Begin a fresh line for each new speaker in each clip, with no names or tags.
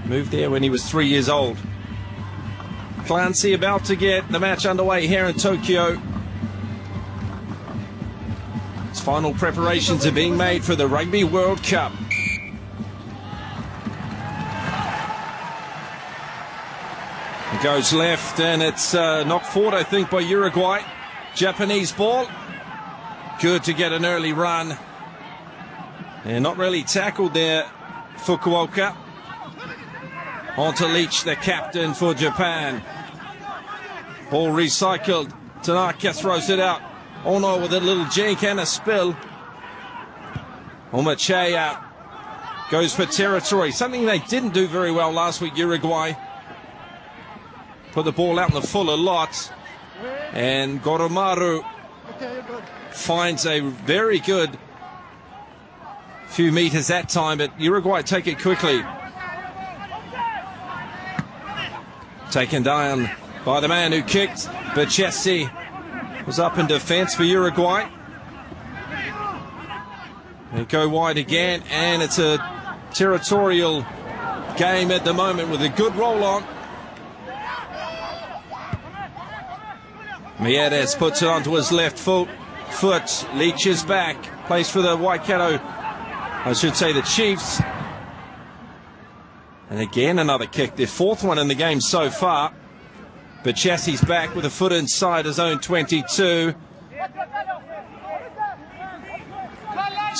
Moved there when he was 3 years old. Clancy about to get the match underway here in Tokyo. Its final preparations are being made for the Rugby World Cup. It goes left and it's knocked forward, I think, by Uruguay. Japanese ball. Good to get an early run. And not really tackled there, Fukuoka. On to Leach, the captain for Japan. Ball recycled. Tanaka throws it out. Ono with a little jink and a spill. Omachea goes for territory. Something they didn't do very well last week, Uruguay. Put the ball out in the full a lot. And Goromaru finds a very good few meters that time, but Uruguay take it quickly. Taken down by the man who kicked. Bachesi was up in defense for Uruguay. They go wide again, and it's a territorial game at the moment with a good roll on. Mieres puts it onto his left foot. Leach is back. Plays for the Waikato, I should say the Chiefs. And again another kick, their fourth one in the game so far. But Chassie's back with a foot inside his own 22.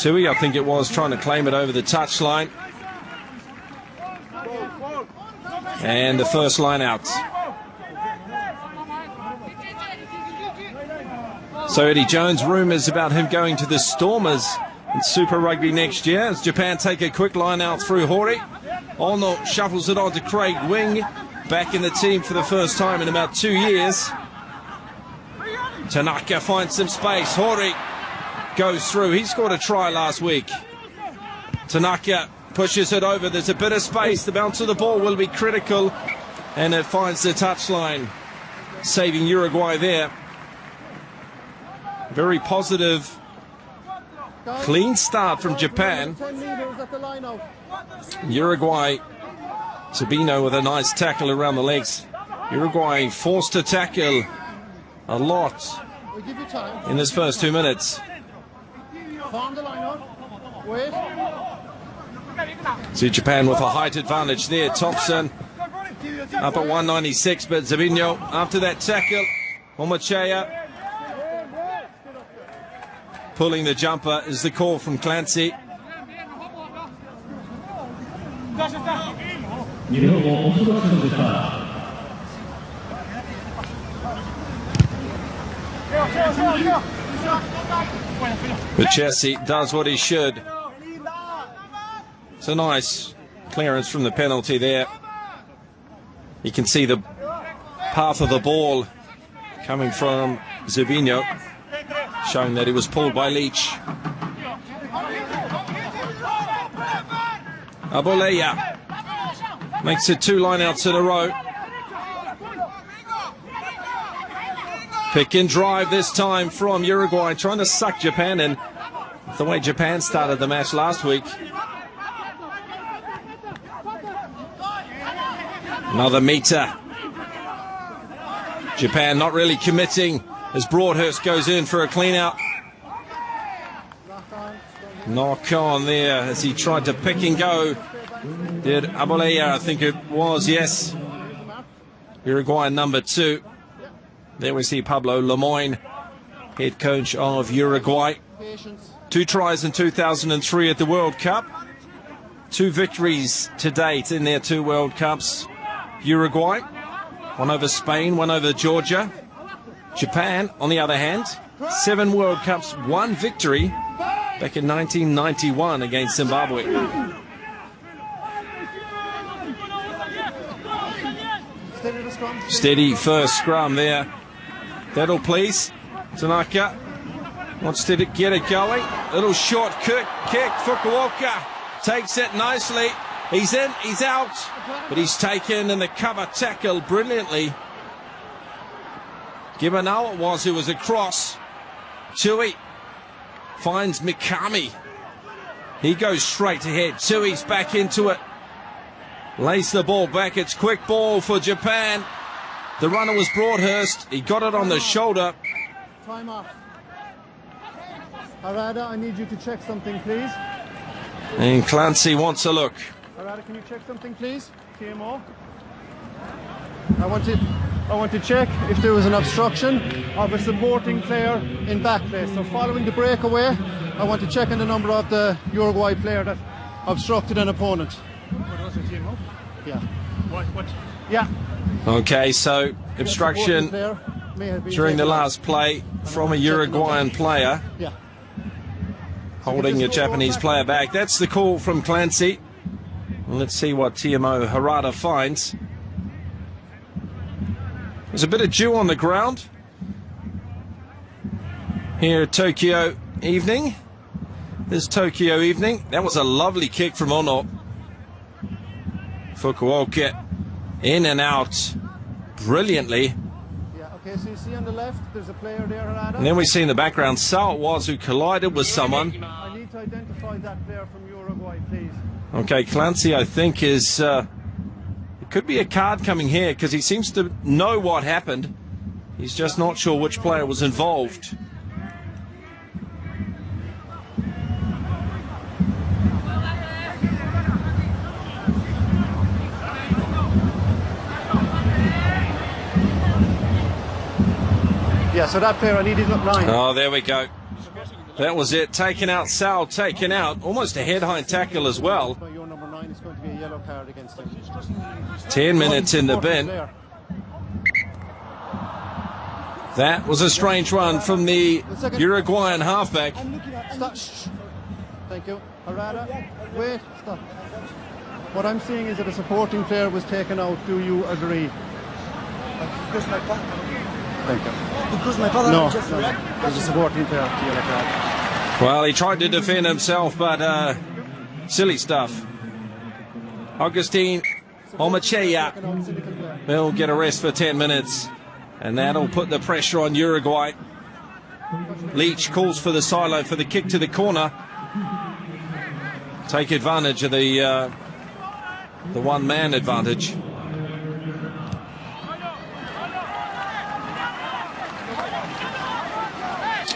Tui, I think it was, trying to claim it over the touchline. And the first line out. So Eddie Jones, rumours about him going to the Stormers in Super Rugby next year, as Japan take a quick line out through Hori. Ono shuffles it on to Craig Wing, back in the team for the first time in about 2 years. Tanaka finds some space. Hori goes through. He scored a try last week. Tanaka pushes it over. There's a bit of space. The bounce of the ball will be critical, and it finds the touchline, saving Uruguay there. Very positive, clean start from Japan. Uruguay, Sabino with a nice tackle around the legs. Uruguay forced to tackle a lot in this first 2 minutes. See Japan with a height advantage there. Thompson up at 196, but Sabino after that tackle. Omachea pulling the jumper is the call from Clancy. But Chessie does what he should. It's a nice clearance from the penalty there. You can see the path of the ball coming from Zabinho, showing that it was pulled by Leach. Aboleya makes it 2 lineouts in a row. Pick and drive this time from Uruguay, trying to suck Japan in, the way Japan started the match last week. Another meter. Japan not really committing as Broadhurst goes in for a clean out. Knock on there as he tried to pick and go. Did Aboleya, I think it was, yes. Uruguay number 2. There we see Pablo Lemoyne, head coach of Uruguay. 2 tries in 2003 at the World Cup. 2 victories to date in their 2 World Cups. Uruguay, 1 over Spain, 1 over Georgia. Japan, on the other hand, 7 World Cups, 1 victory back in 1991 against Zimbabwe. Steady first scrum there. That'll please. Tanaka wants to get it going. Little short kick. Fukuoka takes it nicely. He's in, he's out, but he's taken in the cover tackle brilliantly. Gimanawa was who was across. Tui finds Mikami. He goes straight ahead. Tui's back into it. Lays the ball back. It's quick ball for Japan. The runner was Broadhurst. He got it on the shoulder.
Time off. Harada, I need you to check something, please.
And Clancy wants a look.
Harada, can you check something, please? TMO. I want to check if there was an obstruction of a supporting player in back place. So following the breakaway, I want to check on the number of the Uruguay player that obstructed an opponent. Yeah. What? Yeah.
Okay, so obstruction during the last play from a Uruguayan player.
Yeah.
Holding a Japanese player back. That's the call from Clancy. Let's see what TMO Harada finds. There's a bit of dew on the ground here at Tokyo evening. This Tokyo evening. That was a lovely kick from Ono. Fukuoka in and out brilliantly.
Yeah, okay, so you see on the left, there's a player there, Harada.
And then we see in the background, Sao it was who collided with someone.
I need to identify that player from Uruguay, please.
Okay, Clancy, I think is... it could be a card coming here because he seems to know what happened. He's just not sure which player was involved.
Yeah, so that player, I need his line.
Oh, there we go. That was it. Taken out, Sal taken out. Almost a head-high tackle as well.
Your number 9 is going to be a yellow card against him.
10 minutes in the bin. That was a strange one from the Uruguayan halfback.
Stop. Thank you. Harada, wait, stop. What I'm seeing is that a supporting player was taken out. Do you agree? Thank you.
Because my father
No,
just
there's a supporting player. Yellow card.
Well, he tried to defend himself, but silly stuff. Augustine Omacheya will get a rest for 10 minutes, and that'll put the pressure on Uruguay. Leach calls for the silo for the kick to the corner. Take advantage of the one-man advantage.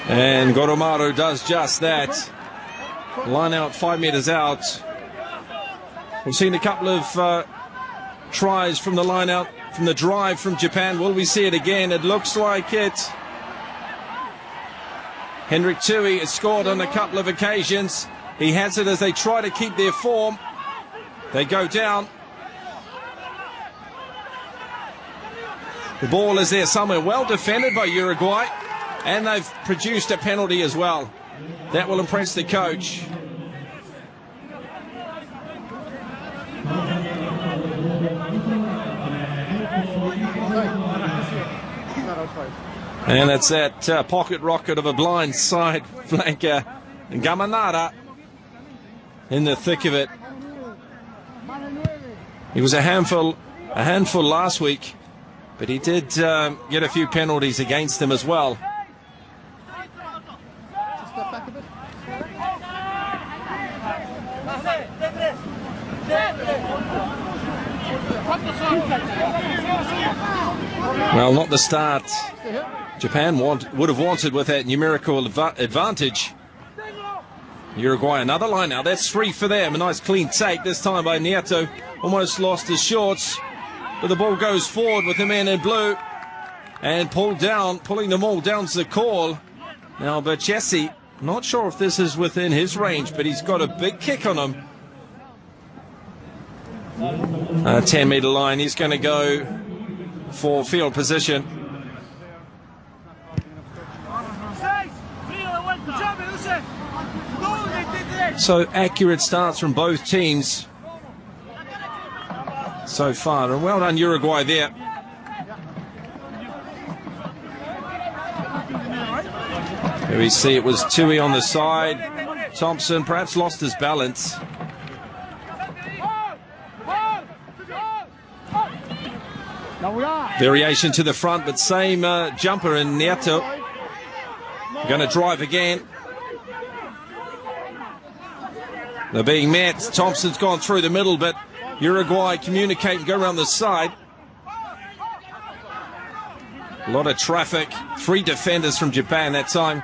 And Goromaru does just that. Line out 5 meters out. We've seen a couple of tries from the line out, from the drive from Japan. Will we see it again? It looks like it. Henrik Tui has scored on a couple of occasions. He has it as they try to keep their form. They go down. The ball is there somewhere. Well defended by Uruguay. And they've produced a penalty as well. That will impress the coach. And it's that pocket rocket of a blind side flanker. Gamanara in the thick of it. He was a handful last week, but he did get a few penalties against him as well. Well, not the start Japan would have wanted with that numerical advantage. Uruguay, another line now. That's 3 for them. A nice clean take this time by Nieto. Almost lost his shorts, but the ball goes forward with the man in blue and pulled down, pulling them all down to the call. Now, Berchesi, not sure if this is within his range, but he's got a big kick on him. 10-meter line. He's going to go for field position. So accurate starts from both teams so far, and well done Uruguay there. Here we see it was Tui on the side. Thompson perhaps lost his balance. Variation to the front, but same jumper in Nieto. Going to drive again. They're being met. Thompson's gone through the middle, but Uruguay communicate and go around the side. A lot of traffic. 3 defenders from Japan that time.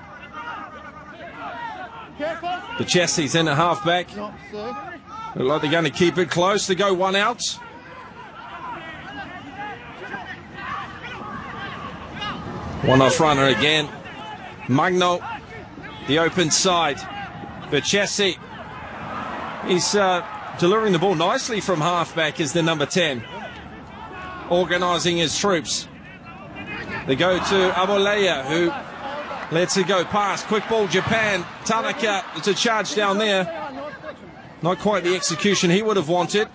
The Chessie's in a halfback. Look like they're going to keep it close. They go 1 out. One off runner again. Magno, the open side. Chessie, he's delivering the ball nicely from halfback as the number 10. Organising his troops. They go to Aboleya, who lets it go past. Quick ball, Japan. Tanaka, it's a charge down there. Not quite the execution he would have wanted.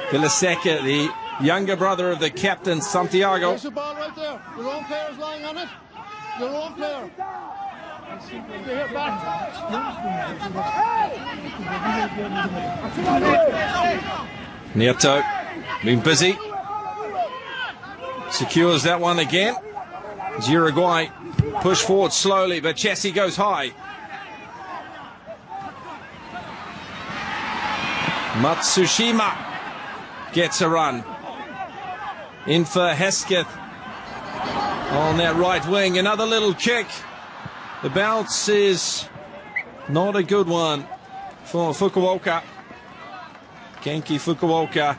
Vilaseka, the younger brother of the captain, Santiago.
There's the ball right there. Your own player's lying on it. Your own player.
Nieto, being busy. Secures that one again. As Uruguay push forward slowly, but Chessie goes high. Matsushima gets a run. In for Hesketh on that right wing. Another little kick. The bounce is not a good one for Fukuoka. Genki Fukuoka.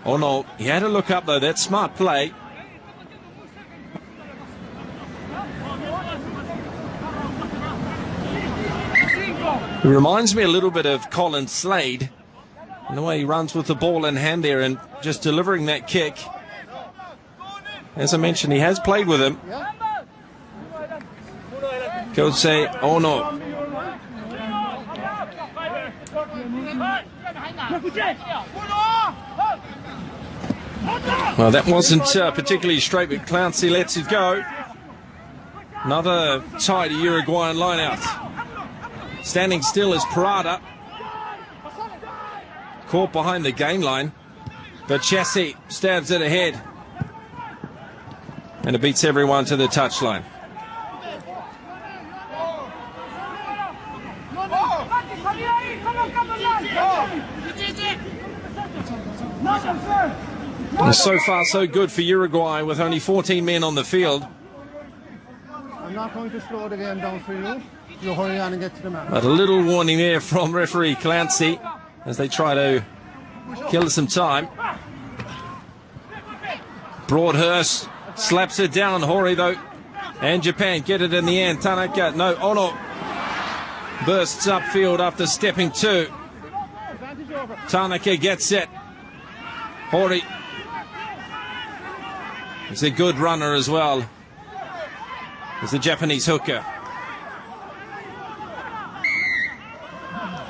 Oh no, he had to look up though. That's smart play. It reminds me a little bit of Colin Slade in the way he runs with the ball in hand there and just delivering that kick. As I mentioned, he has played with him. Coach say, oh no. Well, that wasn't particularly straight, but Clancy lets it go. Another tidy Uruguayan line-out. Standing still is Parada. Caught behind the game line. But Chessie stabs it ahead. And it beats everyone to the touchline. And so far, so good for Uruguay with only 14 men on the field.
I'm not going to slow the game down for you. You hurry on and get to the man.
But a little warning there from referee Clancy as they try to kill some time. Broadhurst slaps it down. Hori though. And Japan get it in the end. Tanaka, no, Ono bursts upfield after stepping 2. Tanaka gets it. Hori. He's a good runner as well. He's the Japanese hooker.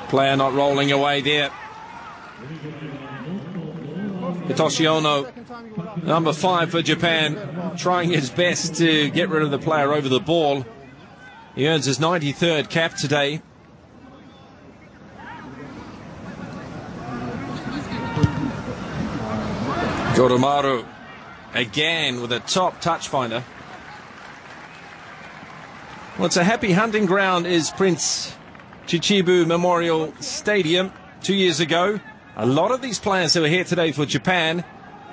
Player not rolling away there. Hitoshi Ono, number 5 for Japan, trying his best to get rid of the player over the ball. He earns his 93rd cap today. Goromaru again with a top touch finder. Well, it's a happy hunting ground is Prince Chichibu Memorial Stadium 2 years ago. A lot of these players who are here today for Japan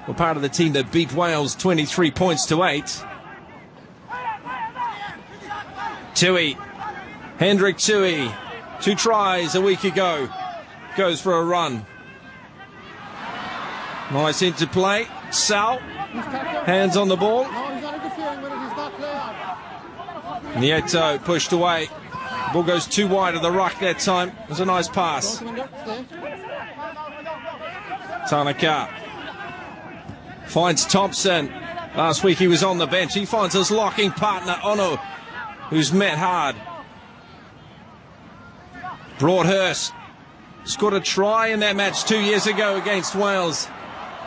were part of the team that beat Wales 23 points to 8. Tui, Hendrik Tui, 2 tries a week ago, goes for a run. Nice interplay. Sal, hands on the ball. Nieto pushed away. Ball goes too wide of the ruck that time. It was a nice pass. Tanaka finds Thompson. Last week he was on the bench. He finds his locking partner, Ono, who's met hard. Broadhurst scored a try in that match 2 years ago against Wales.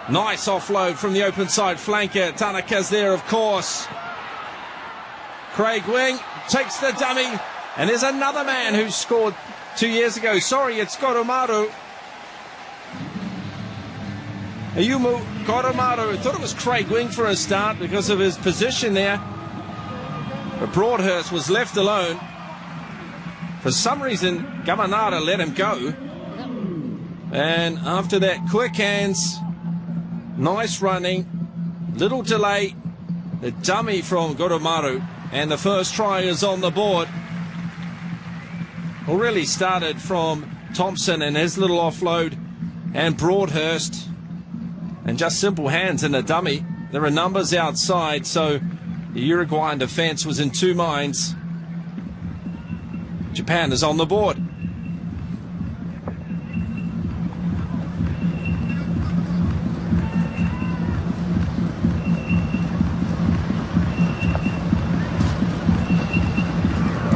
Nice offload from the open side flanker. Tanaka's there, of course. Craig Wing takes the dummy. And there's another man who scored 2 years ago. Sorry, it's Goromaru. Ayumu Goromaru. I thought it was Craig Wing for a start because of his position there. But Broadhurst was left alone. For some reason, Gamanara let him go. And after that, quick hands, nice running, little delay, the dummy from Goromaru, and the first try is on the board. Well, really started from Thompson and his little offload, and Broadhurst, and just simple hands and a dummy. There are numbers outside, so the Uruguayan defence was in two minds. Japan is on the board.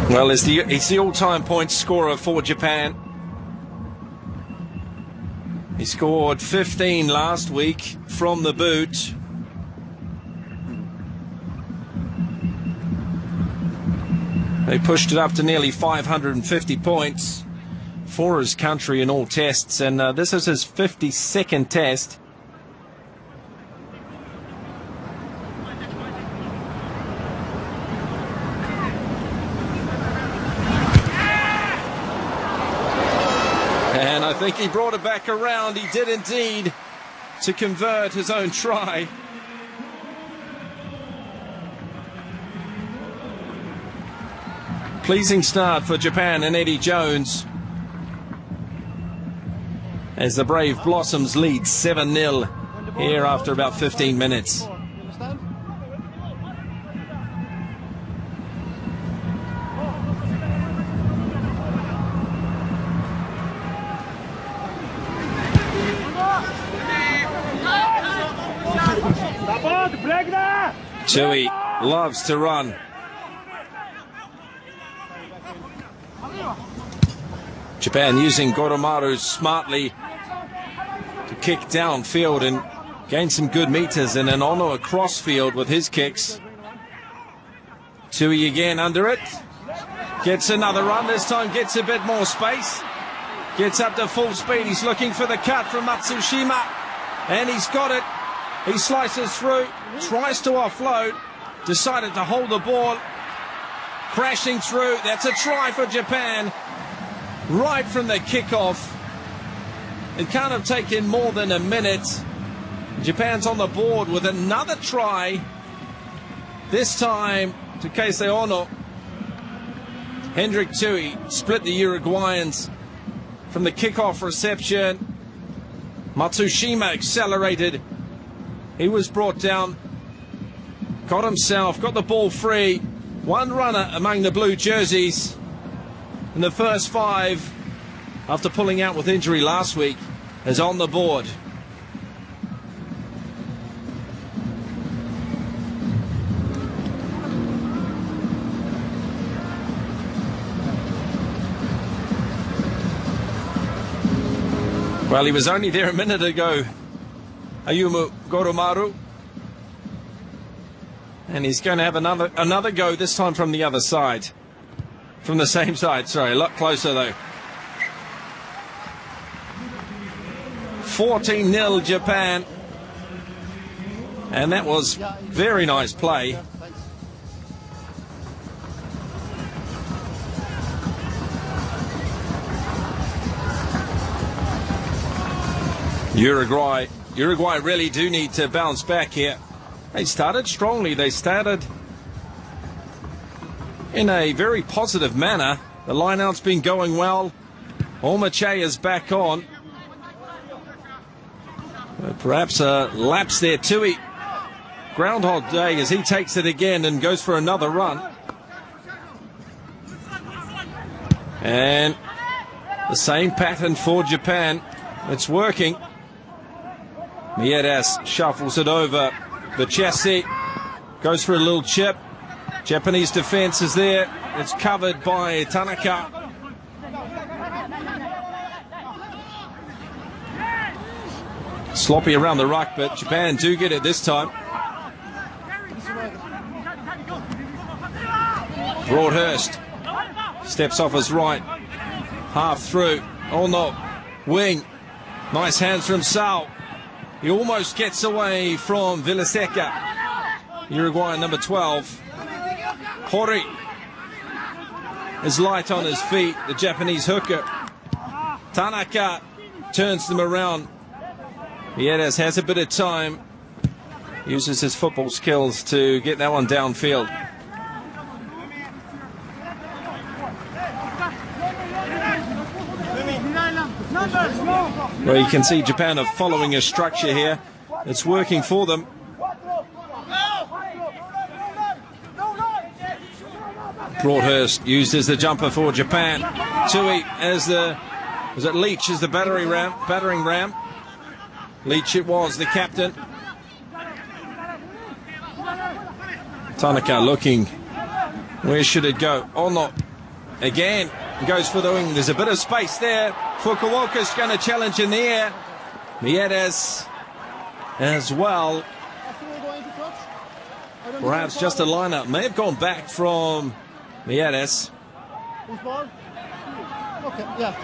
Well, it's the all-time point scorer for Japan. He scored 15 last week from the boot. They pushed it up to nearly 550 points for his country in all tests, and this is his 52nd test. And I think he brought it back around. He did indeed, to convert his own try. Pleasing start for Japan and Eddie Jones, as the Brave Blossoms lead 7-0 here after about 15 minutes. Tui loves to run. Japan using Goromaru smartly to kick downfield and gain some good meters, and then on a crossfield with his kicks. Tui again under it. Gets another run, this time gets a bit more space. Gets up to full speed, he's looking for the cut from Matsushima, and he's got it. He slices through, tries to offload, decided to hold the ball, crashing through. That's a try for Japan, right from the kickoff. It can't have taken more than a minute. Japan's on the board with another try, this time to Keisei Ono. Hendrik Tui split the Uruguayans from the kickoff reception. Matsushima accelerated. He was brought down, got himself, got the ball free. One runner among the blue jerseys in the first five, after pulling out with injury last week, is on the board. Well, he was only there a minute ago, Ayumu Goromaru, and he's going to have another go, this time from the other side, from the same side. Sorry, a lot closer though. 14-0 Japan, and that was very nice play. Uruguay really do need to bounce back here. They started strongly. They started in a very positive manner. The line-out's been going well. Omache is back on. Perhaps a lapse there. Tui, Groundhog Day, as he takes it again and goes for another run. And the same pattern for Japan. It's working. Mieres shuffles it over. Bachesi goes for a little chip. Japanese defense is there. It's covered by Tanaka. Sloppy around the ruck, but Japan do get it this time. Broadhurst steps off his right. Half through. Oh no. Wing. Nice hands from Sao. He almost gets away from Villaseca. Uruguayan number 12. Hori is light on his feet, the Japanese hooker. Tanaka turns them around. Mieres has a bit of time, uses his football skills to get that one downfield. Well, you can see Japan are following a structure here. It's working for them. Broadhurst used as the jumper for Japan. Tui as the, was it Leach as the battering ram? Leach it was, the captain. Tanaka looking, where should it go? Oh no, again, goes for the wing. There's a bit of space there. Fukuoka's going to challenge in the air. Mieres as well. Perhaps just a lineup. May have gone back from Mieres.
Okay, yeah.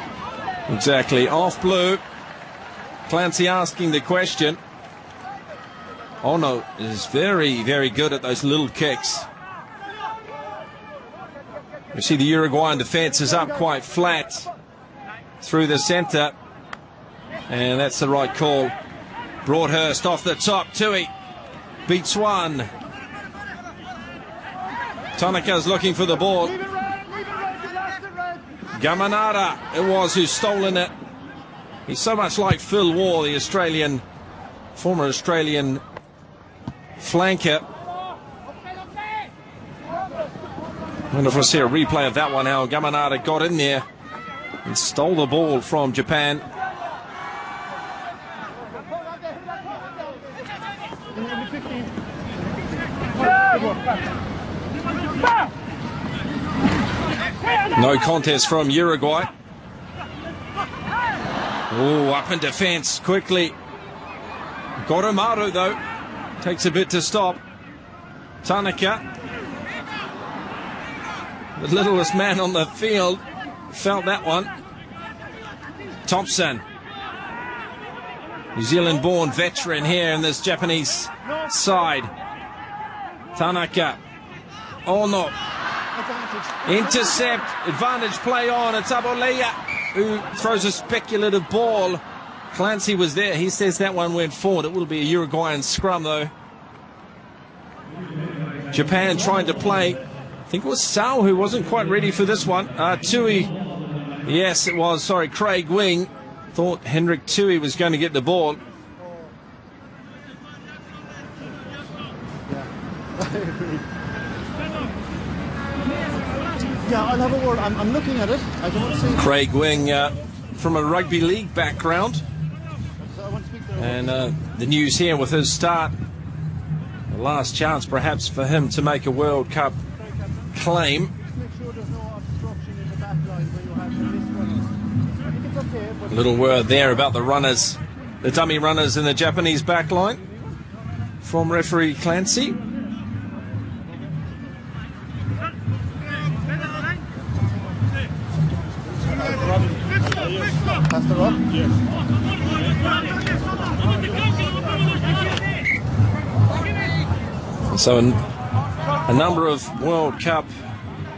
Exactly. Off blue. Clancy asking the question. Ono is very, very good at those little kicks. You see the Uruguayan defence is up quite flat through the centre. And that's the right call. Broadhurst off the top. Tui beats one. Tanaka's looking for the ball. Gamanara, it was who's stolen it. He's so much like Phil Waugh, the former Australian flanker. I wonder if we'll see a replay of that one, how Gamanara got in there and stole the ball from Japan. No contest from Uruguay. Oh, up in defence quickly. Goromaru though takes a bit to stop. Tanaka, the littlest man on the field, felt that one. Thompson, New Zealand born veteran here in this Japanese side. Tanaka, oh no, intercept, advantage play on. It's Aboleya who throws a speculative ball. Clancy was there. He says that one went forward. It will be a Uruguayan scrum though. Japan trying to play. I think it was Sao who wasn't quite ready for this one. Tui, yes it was, sorry, Craig Wing. Thought Henrik Tui was going to get the ball.
Yeah, I'll have a word. I'm looking at it. I don't see.
Craig Wing from a rugby league background. And the news here with his start. The last chance perhaps for him to make a World Cup claim. A little word there about the runners, the dummy runners in the Japanese backline from referee Clancy.
Pass the rock?
So a number of World Cup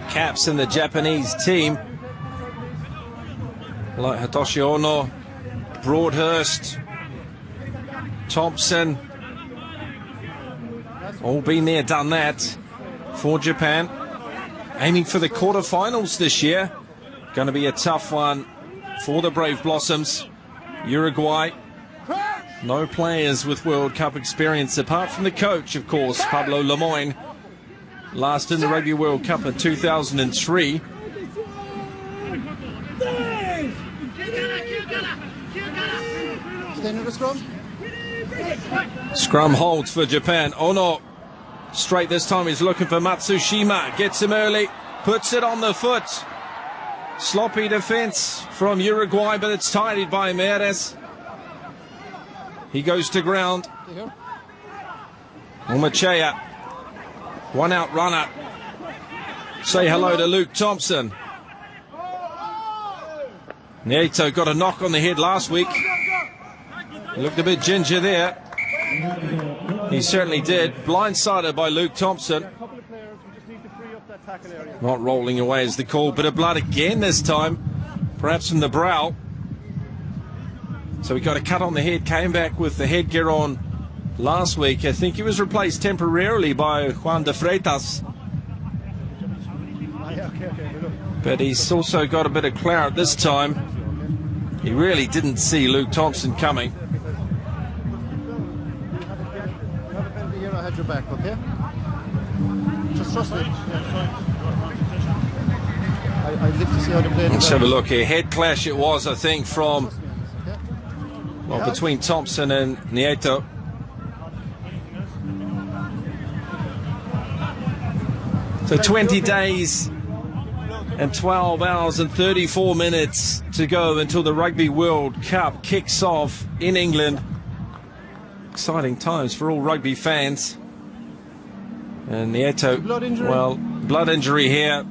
caps in the Japanese team, like Hitoshi Ono, Broadhurst, Thompson, all been there, done that for Japan. Aiming for the quarterfinals this year. Going to be a tough one for the Brave Blossoms. Uruguay, no players with World Cup experience apart from the coach, of course, Pablo Lemoyne. Last in the Rugby World Cup in 2003.
Staying in the scrum?
Scrum holds for Japan. Oh no, straight this time. He's looking for Matsushima. Gets him early, puts it on the foot. Sloppy defence from Uruguay, but it's tidied by Mieres. He goes to ground. Umachea, one out runner. Say hello to Luke Thompson. Nieto got a knock on the head last week. He looked a bit ginger there. He certainly did. Blindsided by Luke Thompson. Not rolling away is the call. Bit of blood again this time. Perhaps from the brow. So he got a cut on the head, came back with the headgear on last week. I think he was replaced temporarily by Juan de Freitas. But he's also got a bit of claret this time. He really didn't see Luke Thompson coming.
I had your back, okay? Just trust me. I'd live to see how they play.
Let's have a look here. Head clash it was, I think, from between Thompson and Nieto. So 20 days and 12 hours and 34 minutes to go until the Rugby World Cup kicks off in England. Exciting times for all rugby fans. And Nieto, well, blood injury here.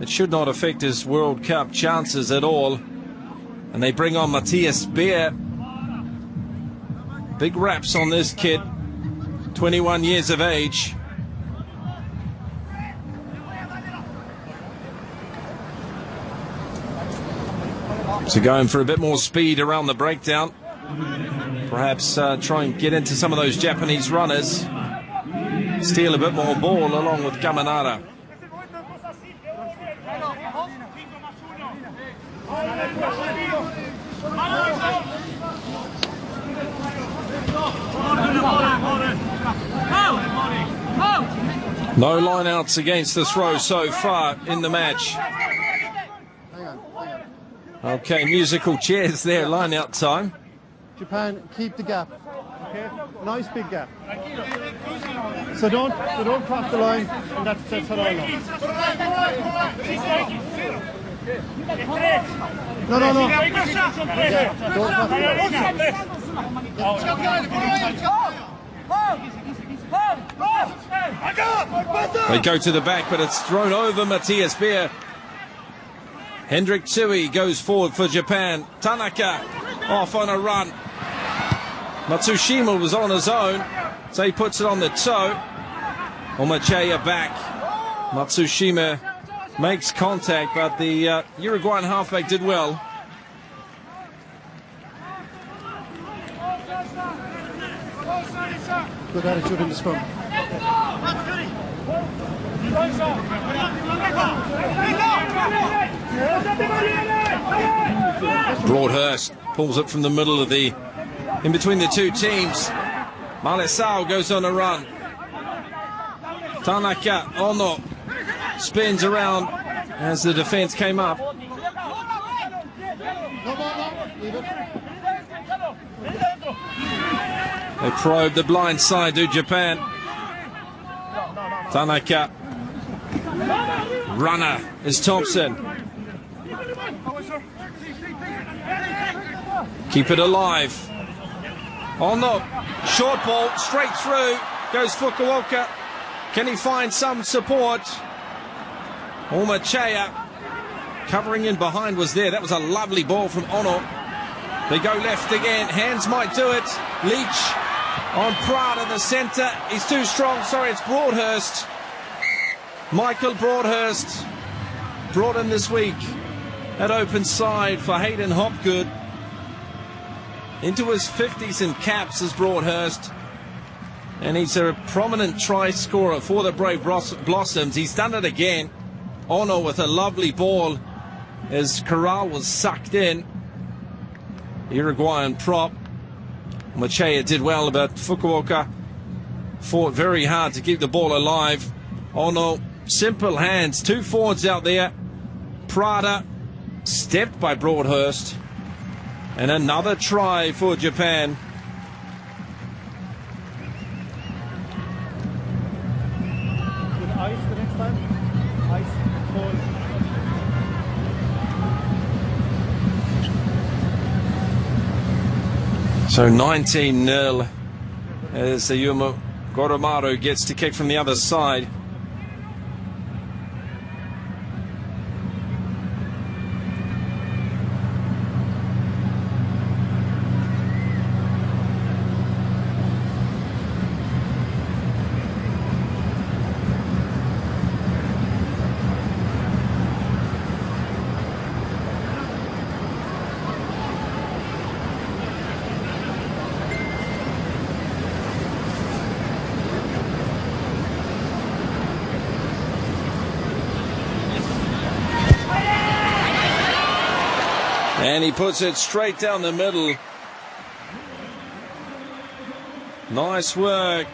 It should not affect his World Cup chances at all. And they bring on Matthias Beer. Big raps on this kid, 21 years of age. So going for a bit more speed around the breakdown. Perhaps try and get into some of those Japanese runners. Steal a bit more ball along with Kamanara. No lineouts against the throw so far in the match. Okay, musical chairs there, lineout time.
Japan, keep the gap. Okay, nice big gap. So don't cross the line, and that's what I know. No. Yeah, don't cross the line.
They go to the back, but it's thrown over Matthias Beer. Hendrik Tsui goes forward for Japan. Tanaka off on a run. Matsushima was on his own, so he puts it on the toe. Omachaya back. Matsushima makes contact, but the Uruguayan halfback did well.
Good attitude in the scrum.
Broadhurst pulls it from the middle of the, in between the two teams. Malesau goes on a run. Tanaka Ono spins around as the defense came up. They probe the blind side to Japan. Tanaka. Runner is Thompson. Keep it alive. Oh no, short ball, straight through, goes Fukuoka. Can he find some support? Omachaya covering in behind was there. That was a lovely ball from Ono. They go left again, hands might do it. Leach on Prada, the centre. He's too strong, sorry, it's Broadhurst. Michael Broadhurst brought in this week at open side for Hayden Hopgood. Into his 50s in caps is Broadhurst. And he's a prominent try scorer for the Brave Blossoms. He's done it again. Ono with a lovely ball as Corral was sucked in. Uruguayan prop. Machea did well, but Fukuoka fought very hard to keep the ball alive. Ono, simple hands. Two forwards out there. Prada stepped by Broadhurst. And another try for Japan.
With ice the next time. Ice, cold.
So 19-0 as Ayumu Goromaru gets to kick from the other side. And he puts it straight down the middle. Nice work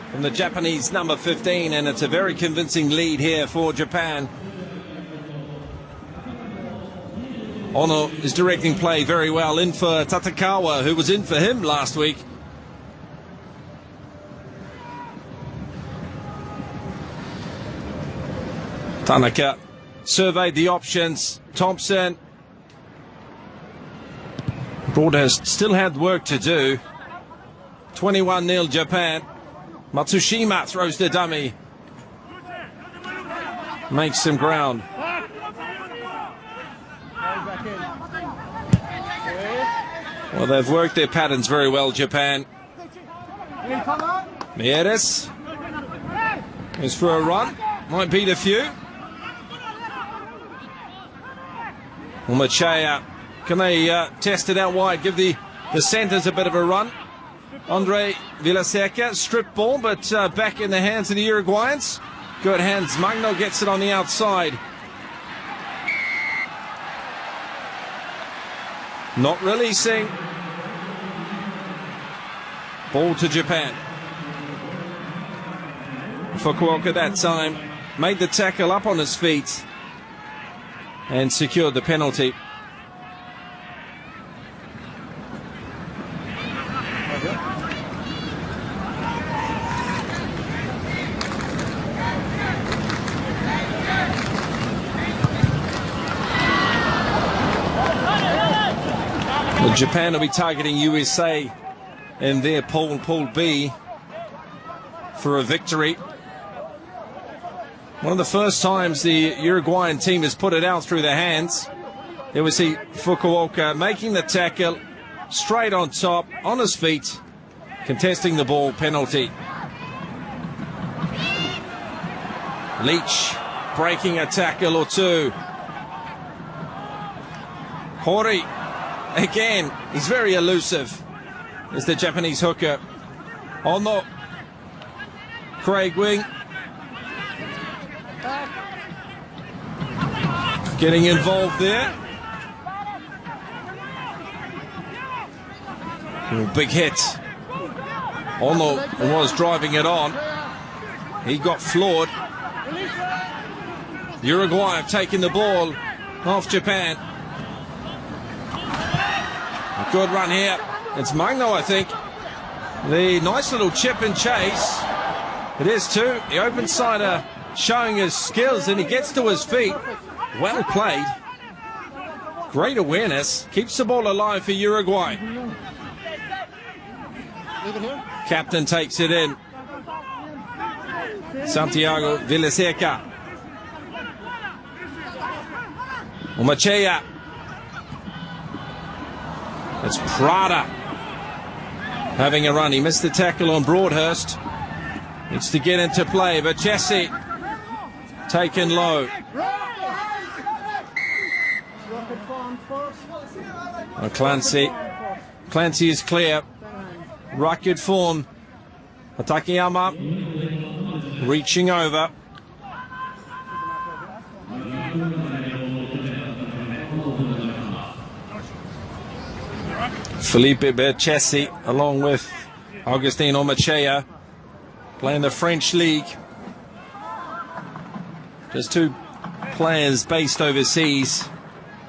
from the Japanese number 15, and it's a very convincing lead here for Japan. Ono is directing play very well, in for Tatakawa, who was in for him last week. Tanaka surveyed the options. Thompson. Broadhurst still had work to do. 21-0 Japan. Matsushima throws the dummy. Makes some ground. Well, they've worked their patterns very well, Japan. Mieres is for a run. Might beat a few. Umachaya. Can they test it out wide? Give the centres a bit of a run. Andre Villaseca, strip ball, but back in the hands of the Uruguayans. Good hands. Magno gets it on the outside. Not releasing. Ball to Japan. Fukuoka that time made the tackle up on his feet and secured the penalty. Well, Japan will be targeting USA in their pool, Pool B, for a victory. One of the first times the Uruguayan team has put it out through their hands. There we see Fukuoka making the tackle, straight on top, on his feet, contesting the ball, penalty. Leach breaking a tackle or two. Hori, again, he's very elusive. Is the Japanese hooker. Ono. Craig Wing. Getting involved there. Ooh, big hit. Ono was driving it on. He got floored. Uruguay have taken the ball off Japan. A good run here. It's Magno, I think. The nice little chip and chase. It is too. The open sider showing his skills, and he gets to his feet. Well played. Great awareness. Keeps the ball alive for Uruguay. Captain takes it in. Santiago Villaseca. Umachea. It's Prada having a run. He missed the tackle on Broadhurst. Needs to get into play, but Jesse taken low. Oh, Clancy is clear. Rocket form. Takayama reaching over. Felipe Berchesi along with Augustin Omachea playing the French league. Just two players based overseas.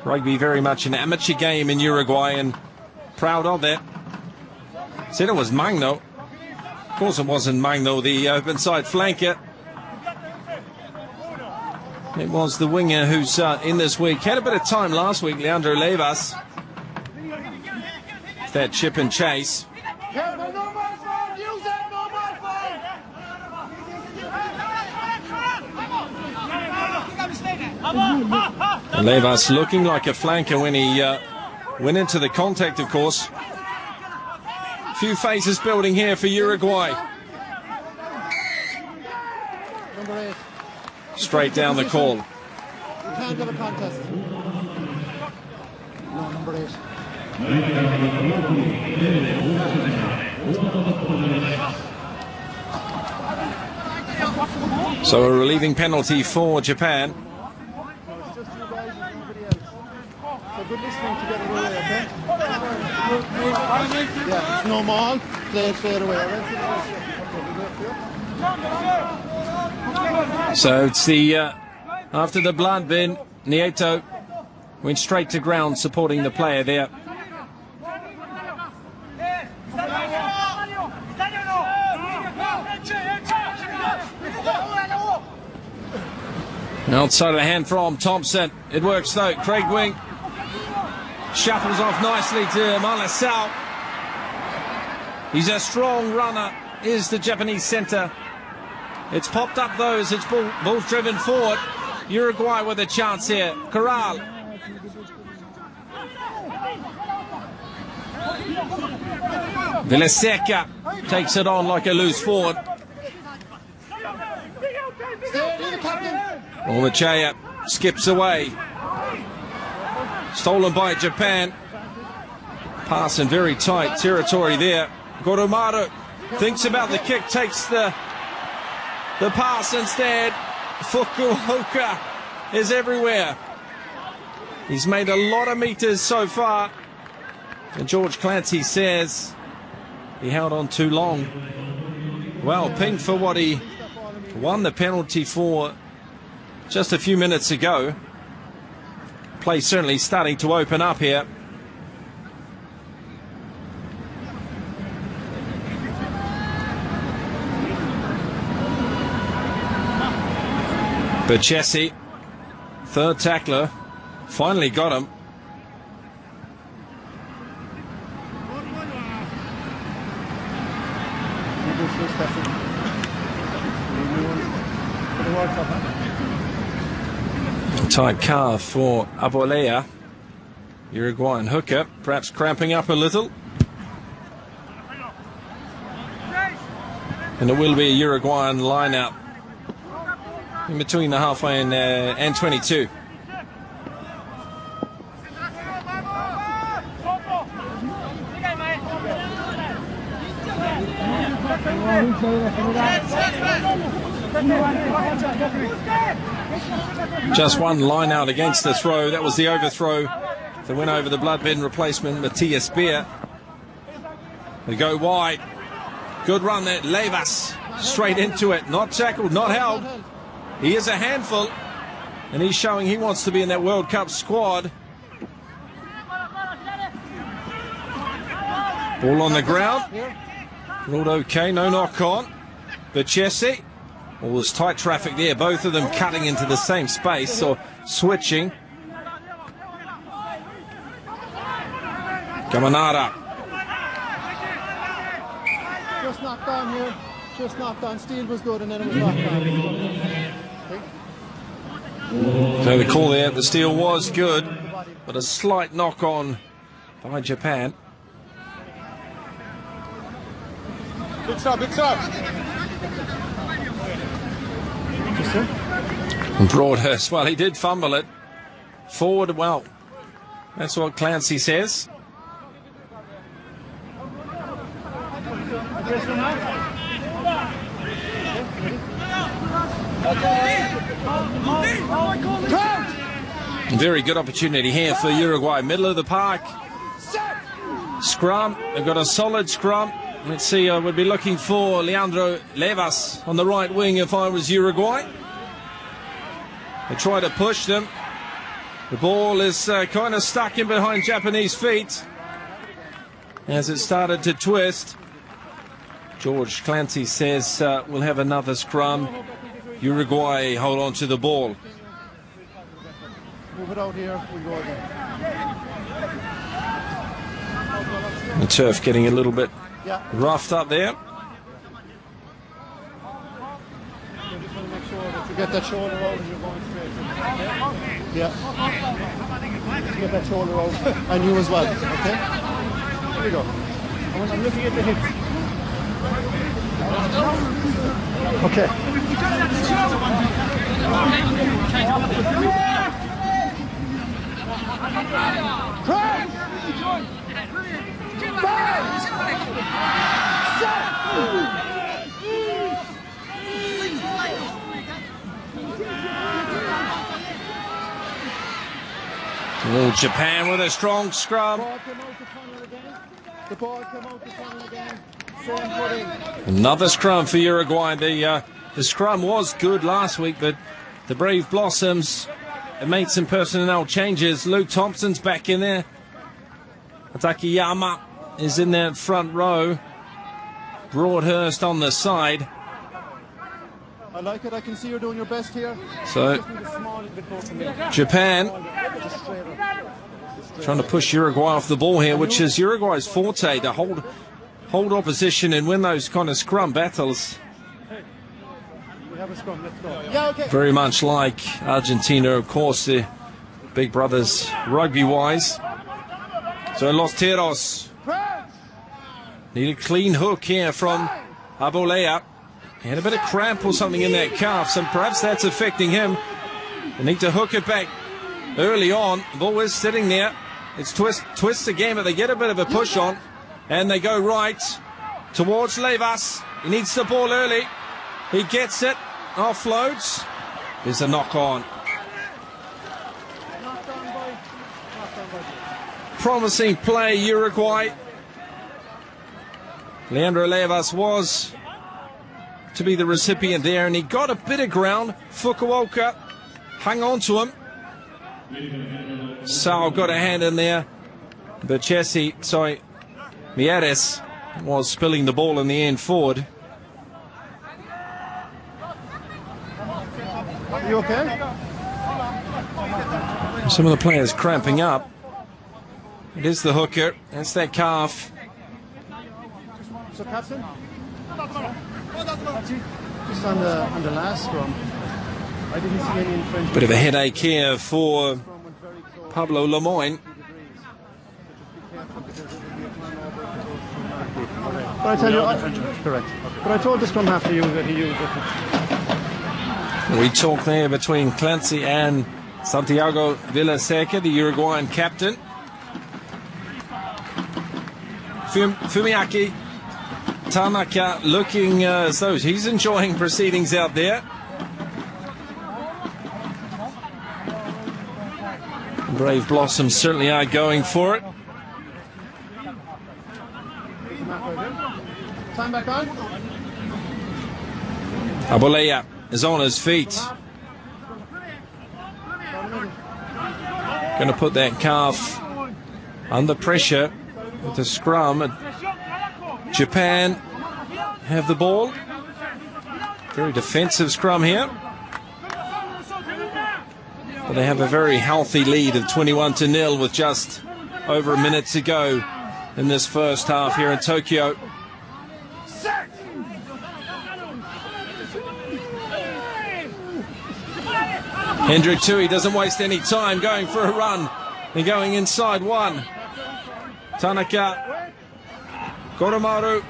Rugby very much an amateur game in Uruguay, and proud of that. Said it was Magno. Of course it wasn't Magno, the open side flanker. It was the winger who's in this week. Had a bit of time last week, Leandro Levas. That chip and chase. Levas looking like a flanker when he went into the contact, of course. Few faces building here for Uruguay. Straight down the call.
You can't have a contest. No, number 8.
So a relieving penalty for Japan.
good listening to get it away, okay? Yeah, it's no maul, play it straight away.
So it's the, after the blood bin, Nieto went straight to ground supporting the player there. Outside of the hand from Thompson. It works though. Craig Wing shuffles off nicely to Malasau. He's a strong runner, is the Japanese centre. It's popped up though as it's ball's driven forward. Uruguay with a chance here. Corral. Villaseca takes it on like a loose forward. Olachaya skips away. Stolen by Japan. Pass in very tight territory there. Goromaru thinks about the kick, takes the pass instead. Fukuoka is everywhere. He's made a lot of meters so far. And George Clancy says he held on too long. Well, pinged for what he won the penalty for just a few minutes ago. Play certainly starting to open up here. Berchesi, third tackler, finally got him. Tight calf for Abolea. Uruguayan hooker, perhaps cramping up a little. And it will be a Uruguayan line out in between the halfway and 22. Just one line out against the throw. That was the overthrow that went over the blood bin replacement, Matthias Beer. They go wide. Good run there. Levas straight into it. Not tackled, not held. He is a handful, and he's showing he wants to be in that World Cup squad. Ball on the ground. Ruled okay, no knock on. Berchesi. All this tight traffic there, both of them cutting into the same space or switching. Gamanara.
Just knocked on here, just knocked on. Steele was good and then it was knocked on.
So the call there, the steal was good, but a slight knock on by Japan.
Big stop, big stop.
Broadhurst, well, he did fumble it. Forward, well, that's what Clancy says. Very good opportunity here for Uruguay. Middle of the park. Scrum, they've got a solid scrum. Let's see, I would be looking for Leandro Levas on the right wing if I was Uruguay. They try to push them. The ball is kind of stuck in behind Japanese feet as it started to twist. George Clancy says we'll have another scrum. Uruguay hold on to the ball.
Move it out here, we go again.
The turf getting a little bit roughed up there.
You just want to make sure that you get that shoulder out as you're going straight. Yeah. Just get that shoulder out. And you as well, okay? Here we go. I'm looking at the hips. Okay. Craig! 5, 7.
Oh, Japan with a strong scrum.
The ball came out the tunnel again. Same footing.
Another scrum for Uruguay. The scrum was good last week, but the Brave Blossoms have made some personnel changes. Luke Thompson's back in there. Takayama is in that front row. Broadhurst on the side.
I like it. I can see you're doing your best here.
So Japan trying to push Uruguay off the ball here, which is Uruguay's forte, to hold opposition and win those kind of scrum battles.
We have a scrum. Let's go. Yeah, okay.
Very much like Argentina, of course, the big brothers rugby-wise. So Los Tiros need a clean hook here from Abolea. He had a bit of cramp or something in that calf, so perhaps that's affecting him. They need to hook it back early on. The ball is sitting there. It's twists again, but they get a bit of a push on, and they go right towards Levas. He needs the ball early. He gets it, offloads. There's a knock on. Promising play, Uruguay. Leandro Levas was to be the recipient there, and he got a bit of ground. Fukuoka hung on to him. Sao got a hand in there, but Mieres was spilling the ball in the end forward.
Are you okay?
Some of the players cramping up. It is the hooker. That's that calf.
So, Captain? Just on the last scrum, I didn't see any infringement.
Bit of a headache here for Pablo Lemoyne.
But I tell you, correct. But I told the scrum half to use it. He used it.
We talk there between Clancy and Santiago Villaseca, the Uruguayan captain. Fumiaki Tanaka looking as though he's enjoying proceedings out there. Brave Blossoms certainly are going for it.
Time back on.
Abolea is on his feet. Going to put that calf under pressure with the scrum. Japan have the ball. Very defensive scrum here. But they have a very healthy lead of 21-0 with just over a minute to go in this first half here in Tokyo. Hendrik Tui doesn't waste any time going for a run. They're going inside one. Tanaka. Goromaru.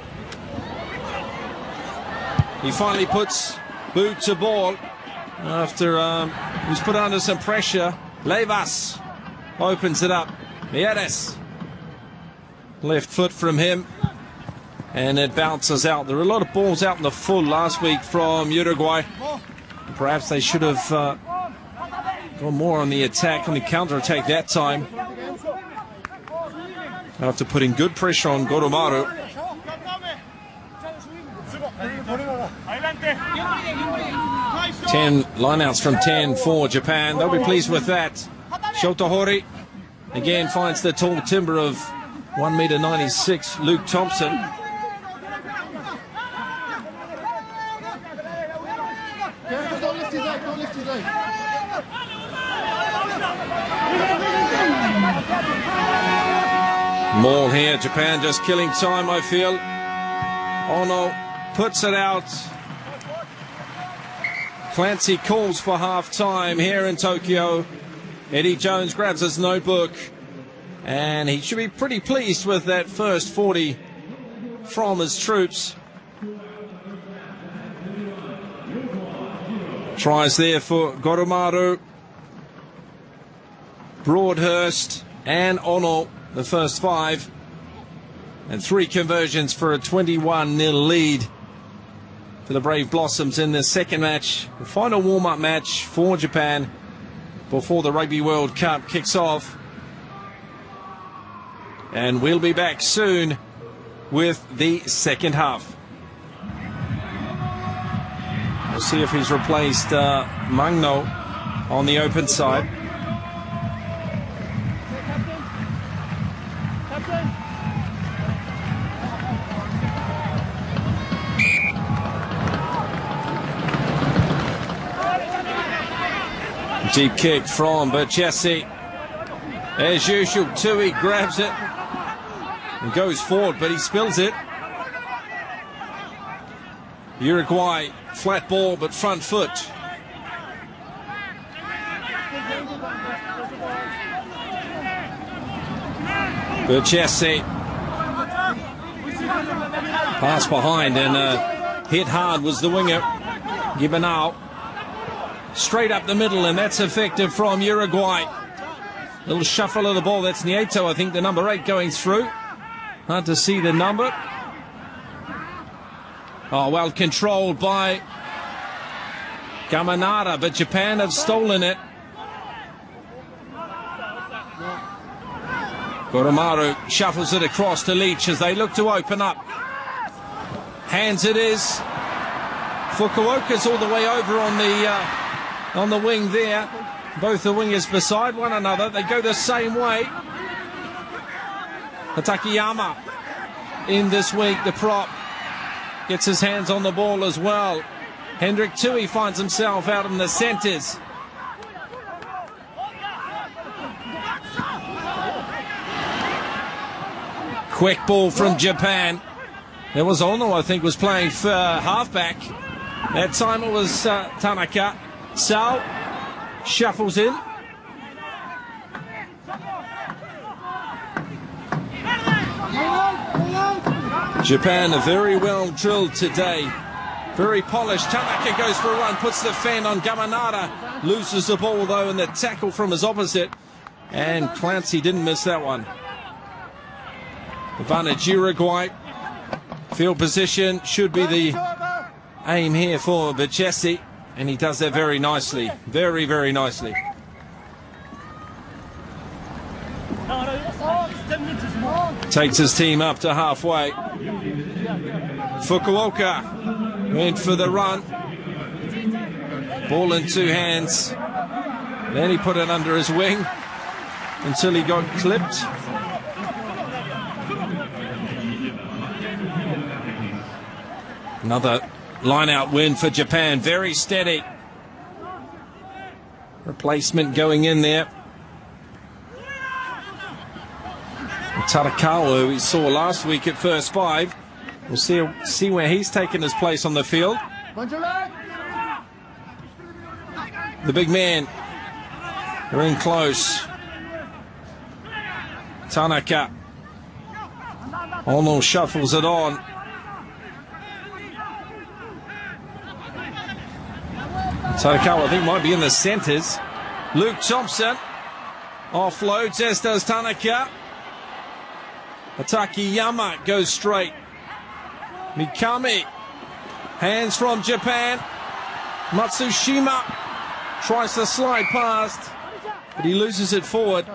He finally puts boot to ball after he was put under some pressure. Levas opens it up. Mieres. Left foot from him. And it bounces out. There were a lot of balls out in the full last week from Uruguay. Perhaps they should have gone more on the attack and the counter-attack that time. After putting good pressure on Goromaru. 10 lineouts from 10 for Japan. They'll be pleased with that. Shotohori again finds the tall timber of 1.96 m, Luke Thompson.
Don't lift his leg, don't lift his leg.
Maul here, Japan just killing time, I feel. Ono puts it out. Clancy calls for half-time here in Tokyo. Eddie Jones grabs his notebook, and he should be pretty pleased with that first 40 from his troops. Tries there for Goromaru, Broadhurst and Ono, the first 5. And 3 conversions for a 21-0 lead for the Brave Blossoms in the second match. The final warm-up match for Japan before the Rugby World Cup kicks off And we'll be back soon with the second half. We'll see if he's replaced Magno on the open side. Deep kick from Berchesi. As usual, Tui grabs it and goes forward, but he spills it. Uruguay, flat ball, but front foot. Berchesi. Pass behind and hit hard was the winger. Gibanao. Straight up the middle, and that's effective from Uruguay. Little shuffle of the ball. That's Nieto, I think, the number 8 going through. Hard to see the number. Oh, well controlled by Gamanara, but Japan have stolen it. Goromaru shuffles it across to Leach as they look to open up. Hands it is. Fukuoka's all the way over on the wing there. Both the wingers beside one another. They go the same way. Hatakiyama in this week, the prop, gets his hands on the ball as well. Hendrik Tui finds himself out in the centres. Quick ball from Japan. There was Ono, I think, was playing for halfback. That time it was Tanaka. Sao shuffles in. Japan are very well drilled today. Very polished. Tanaka goes for a run, puts the fan on Gamanara. Loses the ball though in the tackle from his opposite. And Clancy didn't miss that one. Advantage Uruguay. Field position should be the aim here for Berchesi. And he does that very nicely. Very, very nicely. Takes his team up to halfway. Fukuoka went for the run. Ball in 2 hands. Then he put it under his wing until he got clipped. Another line-out win for Japan. Very steady. Replacement going in there. Tarakawa, who we saw last week at first 5. We'll see where he's taken his place on the field. The big man. They're in close. Tanaka. Ono shuffles it on. Tarakawa, I think, might be in the centres. Luke Thompson offloads, as does Tanaka. Hatakiyama goes straight. Mikami. Hands from Japan. Matsushima tries to slide past, but he loses it forward.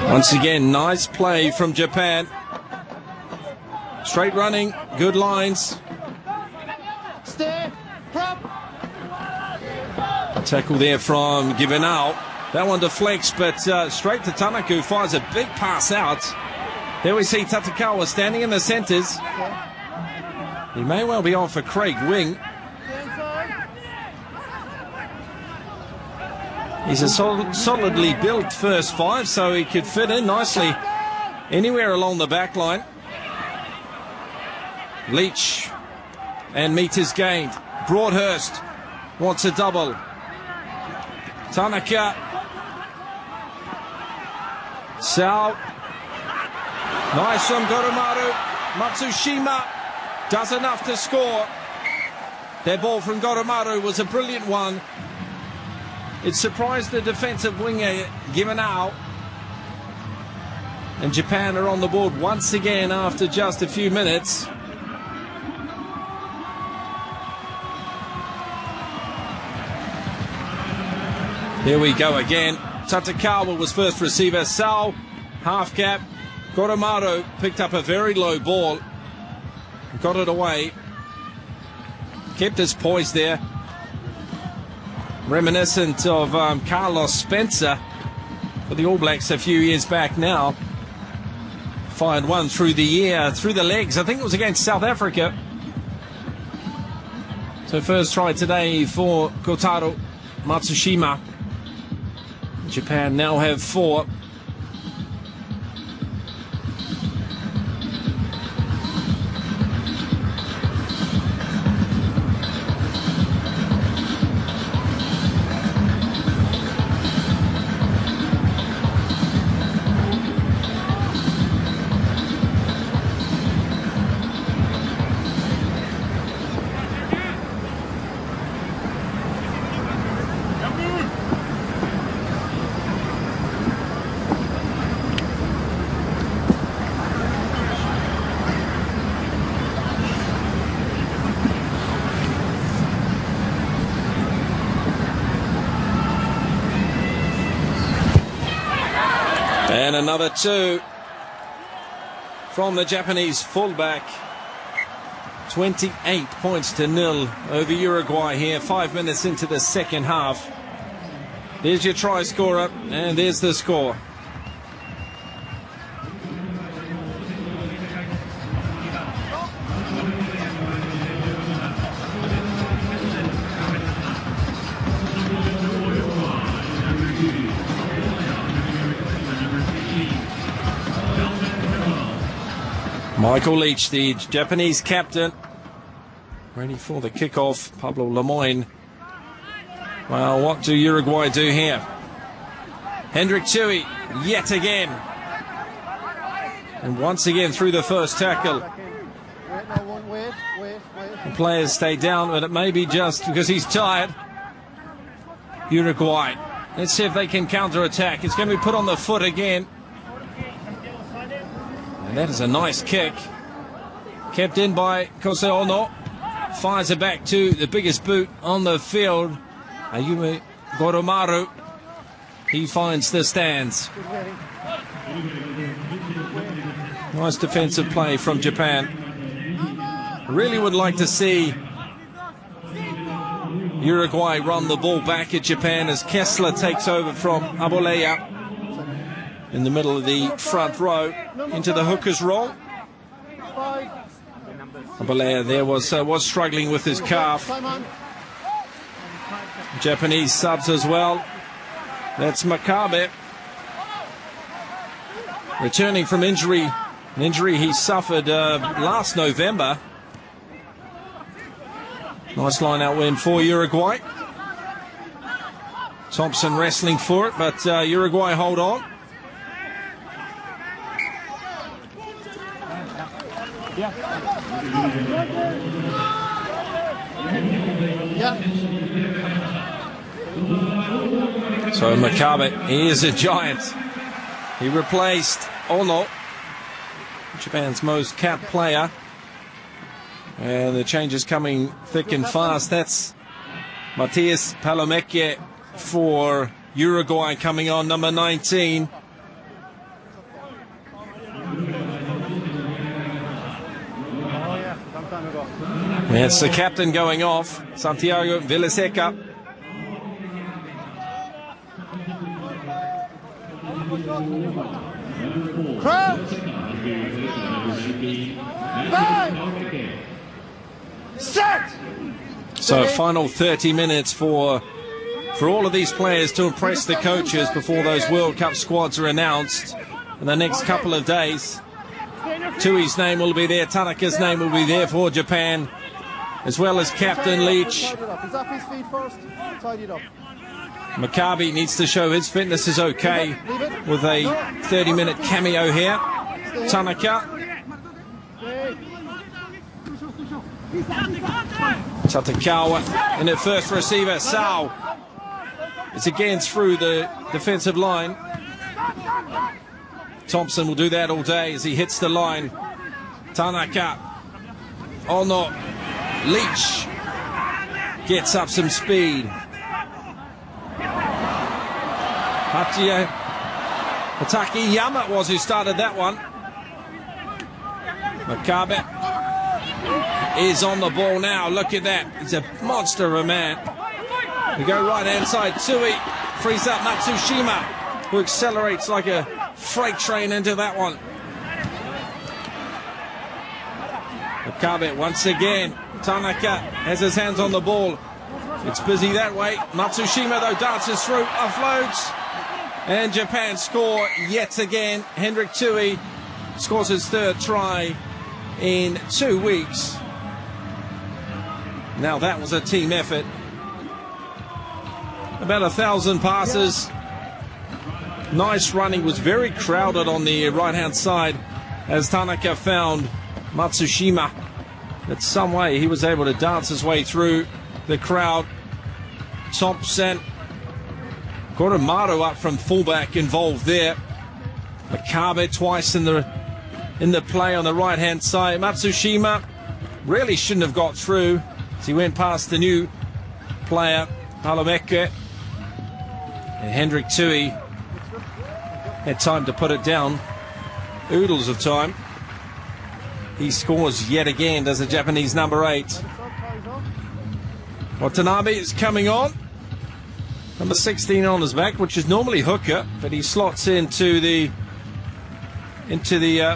Once again, nice play from Japan. Straight running, good lines. Tackle there from Givenal. That one deflects, but straight to Tanaka, who fires a big pass out. There we see Tatakawa standing in the centres. He may well be on for Craig Wing. He's a solidly built first 5, so he could fit in nicely anywhere along the back line. Leach and meters gained. Broadhurst wants a double. Tanaka. Sao. Nice from Goromaru. Matsushima does enough to score. That ball from Goromaru was a brilliant one. It surprised the defensive winger Givenal. And Japan are on the board once again after just a few minutes. Here we go again. Tatakawa was first receiver. Sao, half cap. Goromaru picked up a very low ball. Got it away. Kept his poise there. Reminiscent of Carlos Spencer for the All Blacks a few years back now. Fired one through the legs. I think it was against South Africa. So first try today for Kotaro Matsushima. Japan now have 4. And another 2 from the Japanese fullback. 28 points to 0 over Uruguay here, 5 minutes into the second half. There's your try scorer, and there's the score. Michael Leach, the Japanese captain, ready for the kickoff. Pablo Lemoyne. Well, what do Uruguay do here? Hendrik Tui, yet again. And once again through the first tackle. The players stay down, but it may be just because he's tired. Uruguay. Let's see if they can counter-attack. It's going to be put on the foot again. And that is a nice kick. Kept in by Kose Ono. Fires it back to the biggest boot on the field. Ayumi Goromaru. He finds the stands. Nice defensive play from Japan. Really would like to see Uruguay run the ball back at Japan as Kessler takes over from Aboleya in the middle of the front row into the hooker's role. Aboleya there was struggling with his calf. Japanese subs as well. That's Makabe, returning from injury, an injury he suffered last November. Nice line-out win for Uruguay. Thompson wrestling for it, but Uruguay hold on. So Makabe, he is a giant. He replaced Ono, Japan's most capped player. And the changes coming thick and fast. That's Matias Palomeke for Uruguay coming on, number 19. That's the captain going off, Santiago Villaseca.
Crouch! Bang! Set!
So final 30 minutes for all of these players to impress the coaches before those World Cup squads are announced in the next couple of days. Tui's name will be there, Tanaka's name will be there for Japan, as well as Captain Leach.
He's off his feet first. Tidy it up.
Makabe needs to show his fitness is okay with a 30-minute cameo here. Tanaka. Tatakawa and at first receiver, Sao. It's again through the defensive line. Thompson will do that all day as he hits the line. Tanaka. Oh no. Leach gets up some speed. Hataki Yama was who started that one. Makabe is on the ball now. Look at that. He's a monster of a man. We go right hand side. Tui frees up Matsushima, who accelerates like a freight train into that one. Makabe once again. Tanaka has his hands on the ball. It's busy that way. Matsushima though dances through, offloads. And Japan score yet again. Hendrik Tui scores his third try in 2 weeks. Now that was a team effort. About 1,000 passes. Nice running. Was very crowded on the right hand side as Tanaka found Matsushima. But some way he was able to dance his way through the crowd. Thompson, Koromaru up from fullback involved there. Makabe twice in the play on the right hand side. Matsushima really shouldn't have got through as he went past the new player Halomeke. And Hendrik Tui had time to put it down. Oodles of time. He scores yet again, does the Japanese number 8. Watanabe is coming on. Number 16 on his back, which is normally hooker, but he slots into the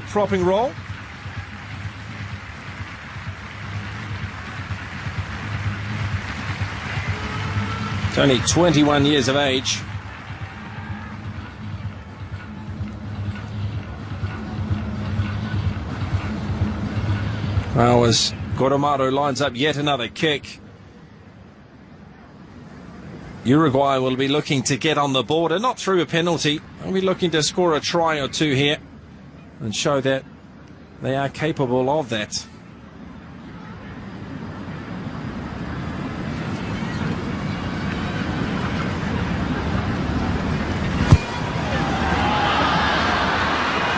propping role. He's only 21 years of age. Well, as Koromaru lines up yet another kick, Uruguay will be looking to get on the border, not through a penalty. They'll be looking to score a try or two here and show that they are capable of that.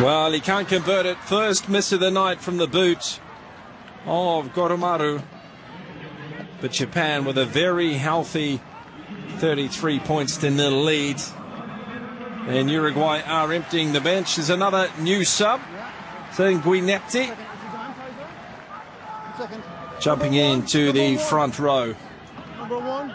Well, he can't convert it. First miss of the night from the boot of Koromaru. But Japan with a very healthy 33 points to 0 lead. And Uruguay are emptying the bench. There's another new sub. Guinetti jumping into the front row.
Number 1.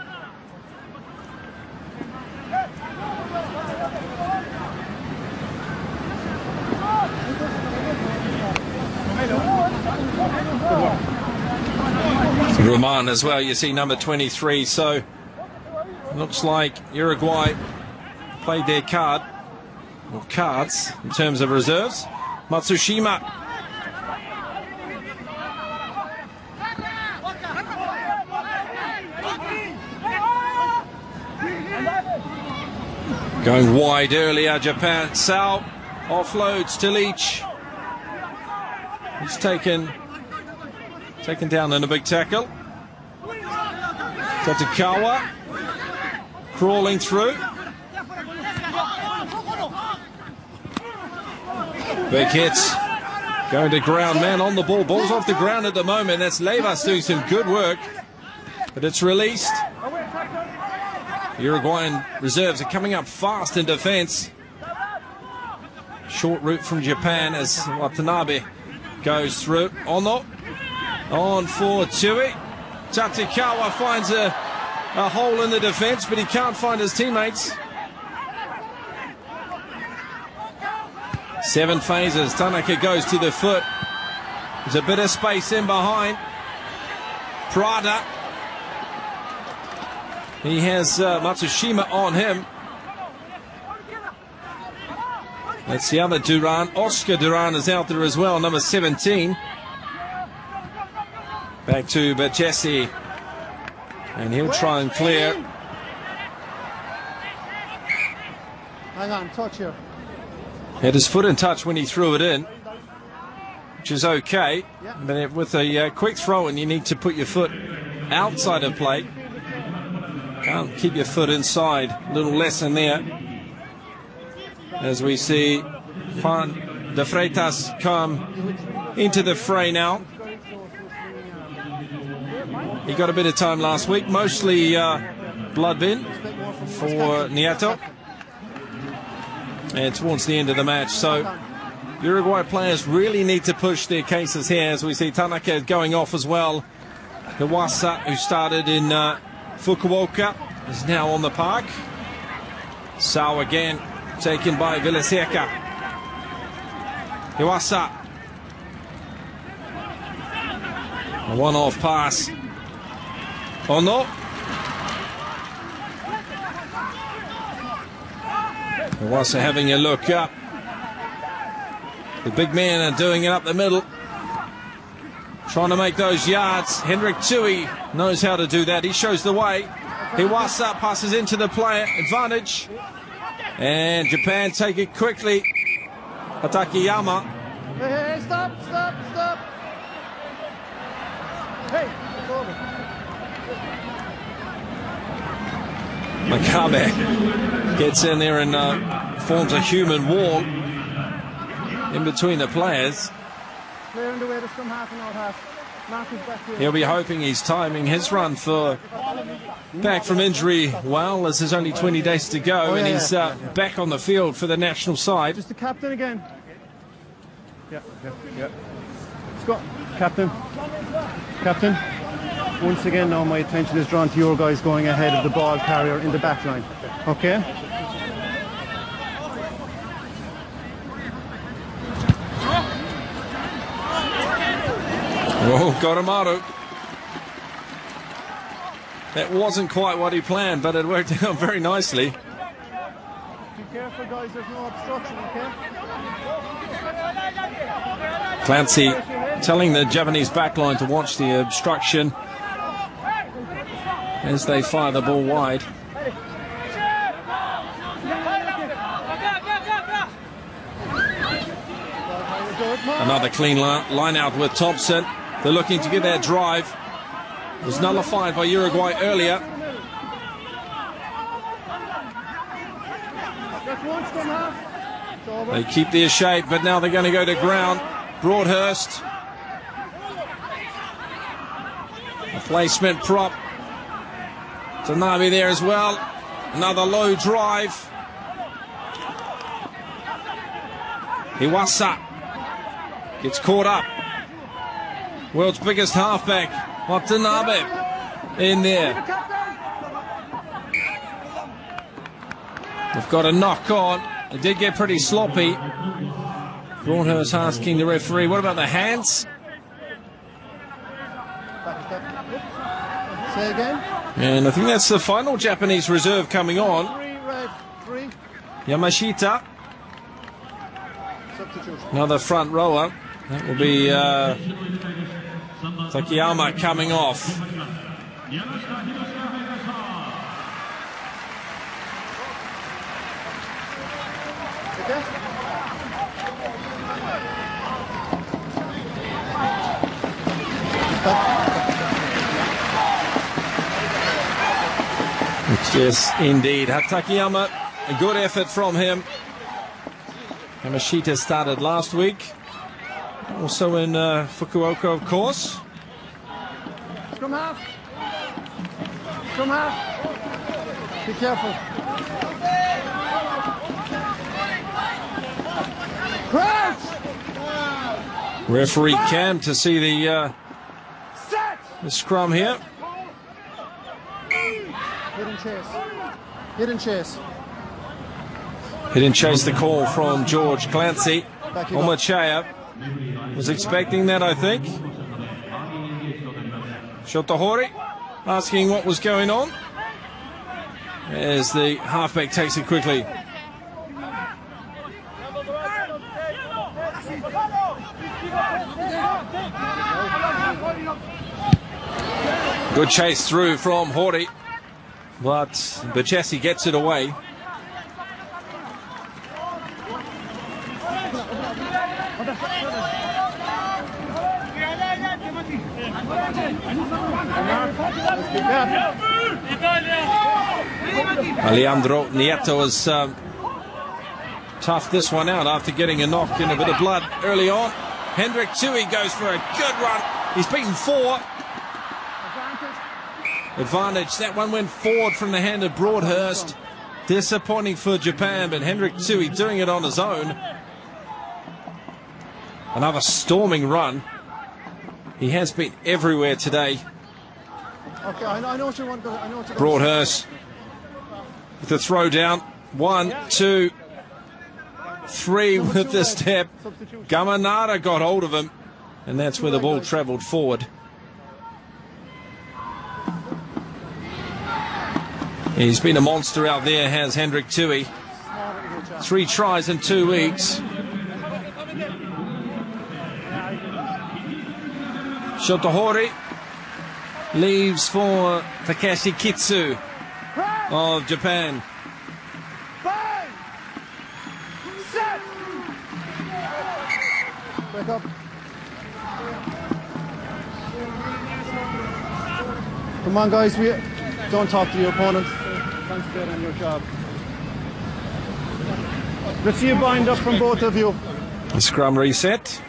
Roman as well, you see number 23. So looks like Uruguay played their card, or cards, in terms of reserves. Matsushima. Going wide earlier, Japan. Sao offloads to Leach. He's taken down in a big tackle. Tatakawa crawling through. Big hits. Going to ground, man on the ball. Ball's off the ground at the moment. That's Levas doing some good work. But it's released. Uruguayan reserves are coming up fast in defence. Short route from Japan as Watanabe goes through. Ono on for Tui. Tatakawa finds a hole in the defence, but he can't find his teammates. 7 phases. Tanaka goes to the foot. There's a bit of space in behind. Prada. He has Matsushima on him. That's the other Duran. Oscar Duran is out there as well, number 17. Back to Bajesi. And he'll try and clear.
Hang on, touch here.
Had his foot in touch when he threw it in, which is okay. But with a quick throw in, you need to put your foot outside of play. Can't keep your foot inside. Little lesson there. As we see Juan de Freitas come into the fray now. He got a bit of time last week, mostly blood bin for Nieto. And towards the end of the match, so Uruguay players really need to push their cases here, as we see Tanaka going off as well. Iwasa, who started in Fukuoka, is now on the park. Sao again, taken by Villaseca. Iwasa. A one-off pass. Oh no. Iwasa having a look up. The big men are doing it up the middle, trying to make those yards. Henrik Tui knows how to do that. He shows the way. Iwasa passes into the player advantage, and Japan take it quickly. Hatakeyama.
Hey, stop. Hey, it's over.
Makabe gets in there and forms a human wall in between the players.
Clearing the way to scrum half and out half. Mark is back here.
He'll be hoping he's timing his run for back from injury well, as there's only 20 days to go, and he's back on the field for the national side.
Just the captain again. Yeah. Let's go. Captain. Once again now my attention is drawn to your guys going ahead of the ball carrier in the back line. Okay?
Oh, Goromaru. That wasn't quite what he planned, but it worked out very nicely.
Be careful, guys, there's no obstruction, okay?
Clancy telling the Japanese backline to watch the obstruction as they fire the ball wide. Another clean line out with Thompson. They're looking to get that drive. It was nullified by Uruguay earlier. They keep their shape, but now they're going to go to ground. Broadhurst. A placement prop. Tanabe there as well. Another low drive. Iwasa gets caught up. World's biggest halfback, Watanabe, in there. They've got a knock on. It did get pretty sloppy. Broadhurst asking the referee, what about the hands?
Say again.
And I think that's the final Japanese reserve coming on.
Three.
Yamashita.
Substitution.
Another front rower. That will be Takayama coming off.
Okay.
Yes, indeed. Takayama, a good effort from him. Yamashita started last week. Also in Fukuoka, of course.
Scrum half. Be careful. Crouch!
Referee Cam to see the scrum here.
Hidden chase.
Hidden chase, the call from George Clancy. Omachaya was expecting that, I think. Shotohori asking what was going on as the halfback takes it quickly. Good chase through from Hori, but Bachesi gets it away. Alejandro Nieto has tough this one out after getting a knock in a bit of blood early on. Hendrik Tui goes for a good run. He's beaten 4. Advantage. That one went forward from the hand of Broadhurst. Disappointing for Japan, but Hendrik Tui doing it on his own. Another storming run. He has been everywhere today.
Okay, I know what you want. I know what
Broadhurst with the throw down. 1, 2, 3 with the step. Gamanara got hold of him, and that's where the ball travelled forward. He's been a monster out there, has Hendrik Tui. 3 tries in 2 weeks. Shotohori leaves for Takashi Kitsu of Japan.
Break up. Come on, guys. We don't talk to your opponent. Concentrate on your job. Let's see a bind up from both of you.
The scrum reset.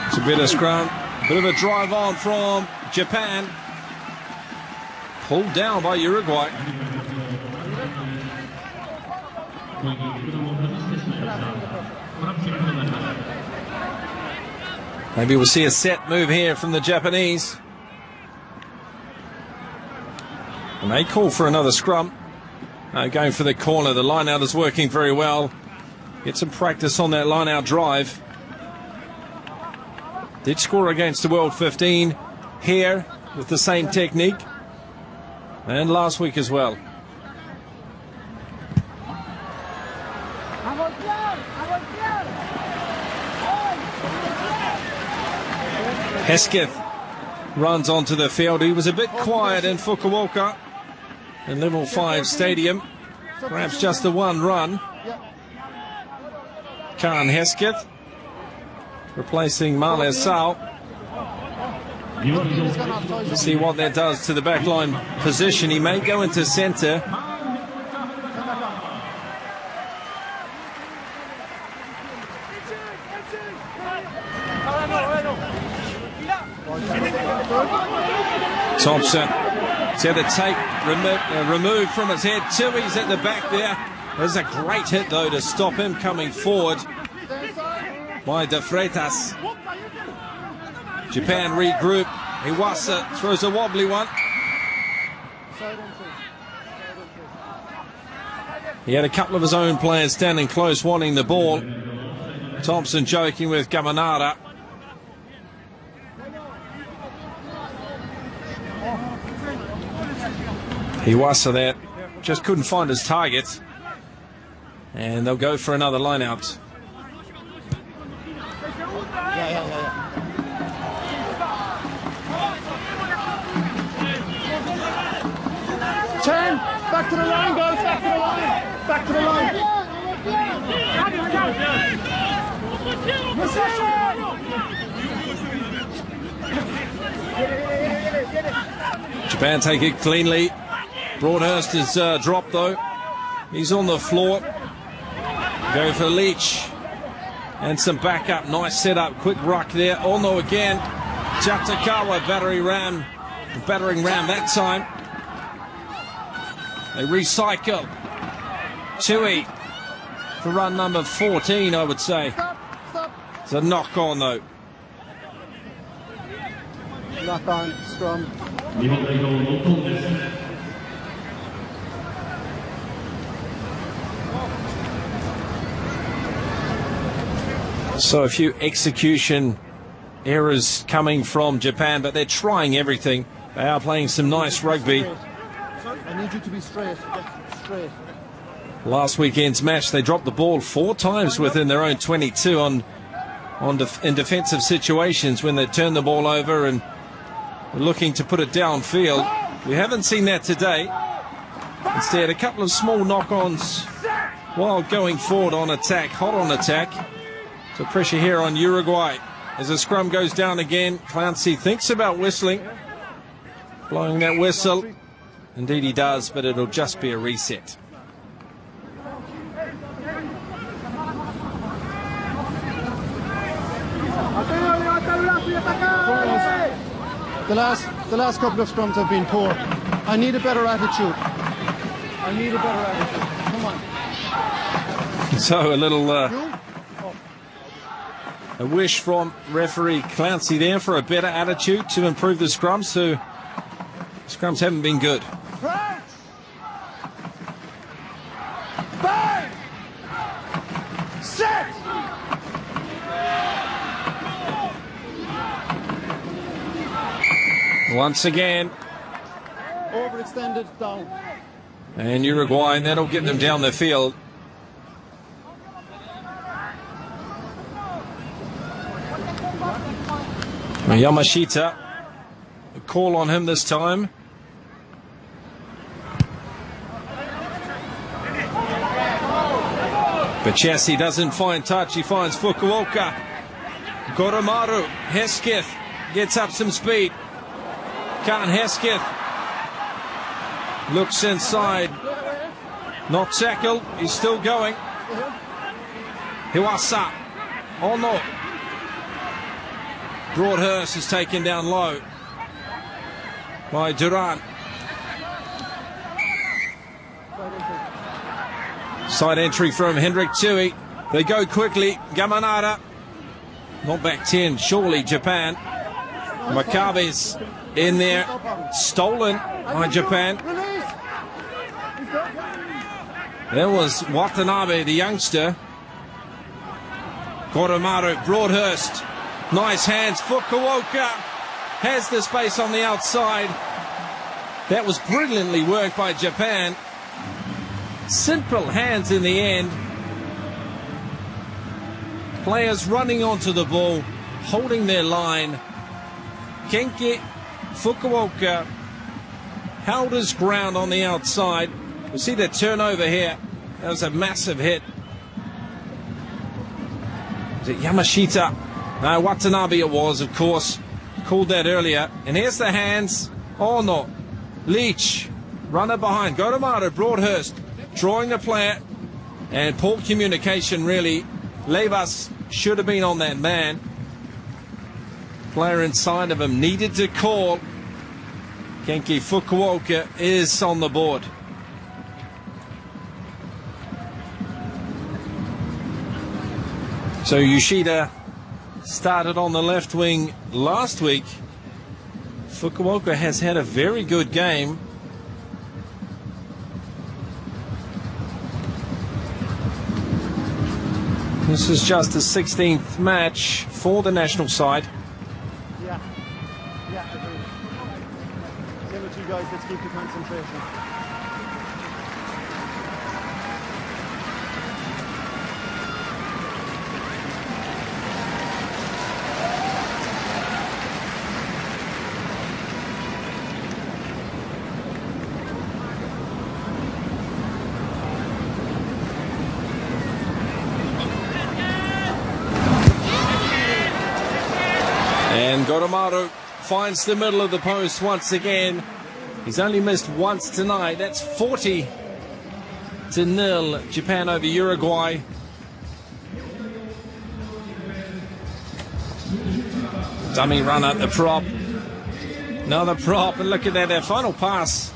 It's a bit of scrum, bit of a drive on from Japan. Pulled down by Uruguay. Maybe we'll see a set move here from the Japanese. And they call for another scrum. Going for the corner. The line out is working very well. Get some practice on that line out drive. Did score against the World 15 here with the same technique. And last week as well. Hesketh runs onto the field. He was a bit quiet in Fukuoka in Level 5 Stadium. Perhaps just the one run. Khan Hesketh replacing Male Sao. See what that does to the backline position. He may go into centre. Thompson said the tape removed from his head. Tui's at the back there. There's a great hit though to stop him coming forward by De Freitas. Japan regroup. Iwasa throws a wobbly one. He had a couple of his own players standing close wanting the ball. Thompson joking with Gamanara. Iwasa there just couldn't find his target. And they'll go for another line out.
Turn! Back to the line, guys! Back to the line! Back to the line!
Japan take it cleanly. Broadhurst is dropped though. He's on the floor. Go for Leach. And some backup. Nice setup. Quick ruck there. Ono again. Chatakawa battering ram that time. They recycle. Tui for run number 14, I would say. It's a knock on though.
Knock on, scrum.
So a few execution errors coming from Japan, but they're trying everything. They are playing some nice rugby.
I need you to be straight. Straight.
Last weekend's match, they dropped the ball 4 times within their own 22 in defensive situations when they turned the ball over and were looking to put it downfield. We haven't seen that today. Instead, a couple of small knock-ons while going forward on attack, hot on attack. So pressure here on Uruguay. As the scrum goes down again, Clancy thinks about whistling, blowing that whistle. Indeed he does, but it'll just be a reset.
The last couple of scrums have been poor. I need a better attitude. Come on.
So a little a wish from referee Clancy there for a better attitude to improve the scrums. So scrums haven't been good.
Bang! Set!
Once again.
Overextended down.
And Uruguay, and that'll get them down the field. Yamashita, a call on him this time. But Chassis doesn't find touch, he finds Fukuoka. Goromaru, Hesketh gets up some speed. Can't Hesketh. Looks inside. Not tackled, he's still going. Hiwasa. Oh no. Broadhurst is taken down low by Durant. Side entry from Hendrik Tui. They go quickly. Gamanara. Not back 10. Surely Japan. Makabe's in there. Stolen by Japan. There was Watanabe, the youngster. Goromaru. Broadhurst. Nice hands. Fukuoka has the space on the outside. That was brilliantly worked by Japan. Simple hands in the end. Players running onto the ball, holding their line. Kenki Fukuoka held his ground on the outside. You see the turnover here. That was a massive hit. Was it Yamashita? No, Watanabe it was, of course. Called that earlier. And here's the hands. Oh no. Leach. Runner behind. Goromaru, Broadhurst. Drawing a player. And poor communication, really. Levas should have been on that man. Player inside of him needed to call. Kenki Fukuoka is on the board. So Yoshida started on the left wing last week. Fukuoka has had a very good game. This is just the 16th match for the national side.
Yeah, agreed. Same with you guys, let's keep the concentration.
And Goromaru finds the middle of the post once again. He's only missed once tonight. That's 40-0 Japan over Uruguay. Dummy run at the prop. Another prop, and look at that. Their final pass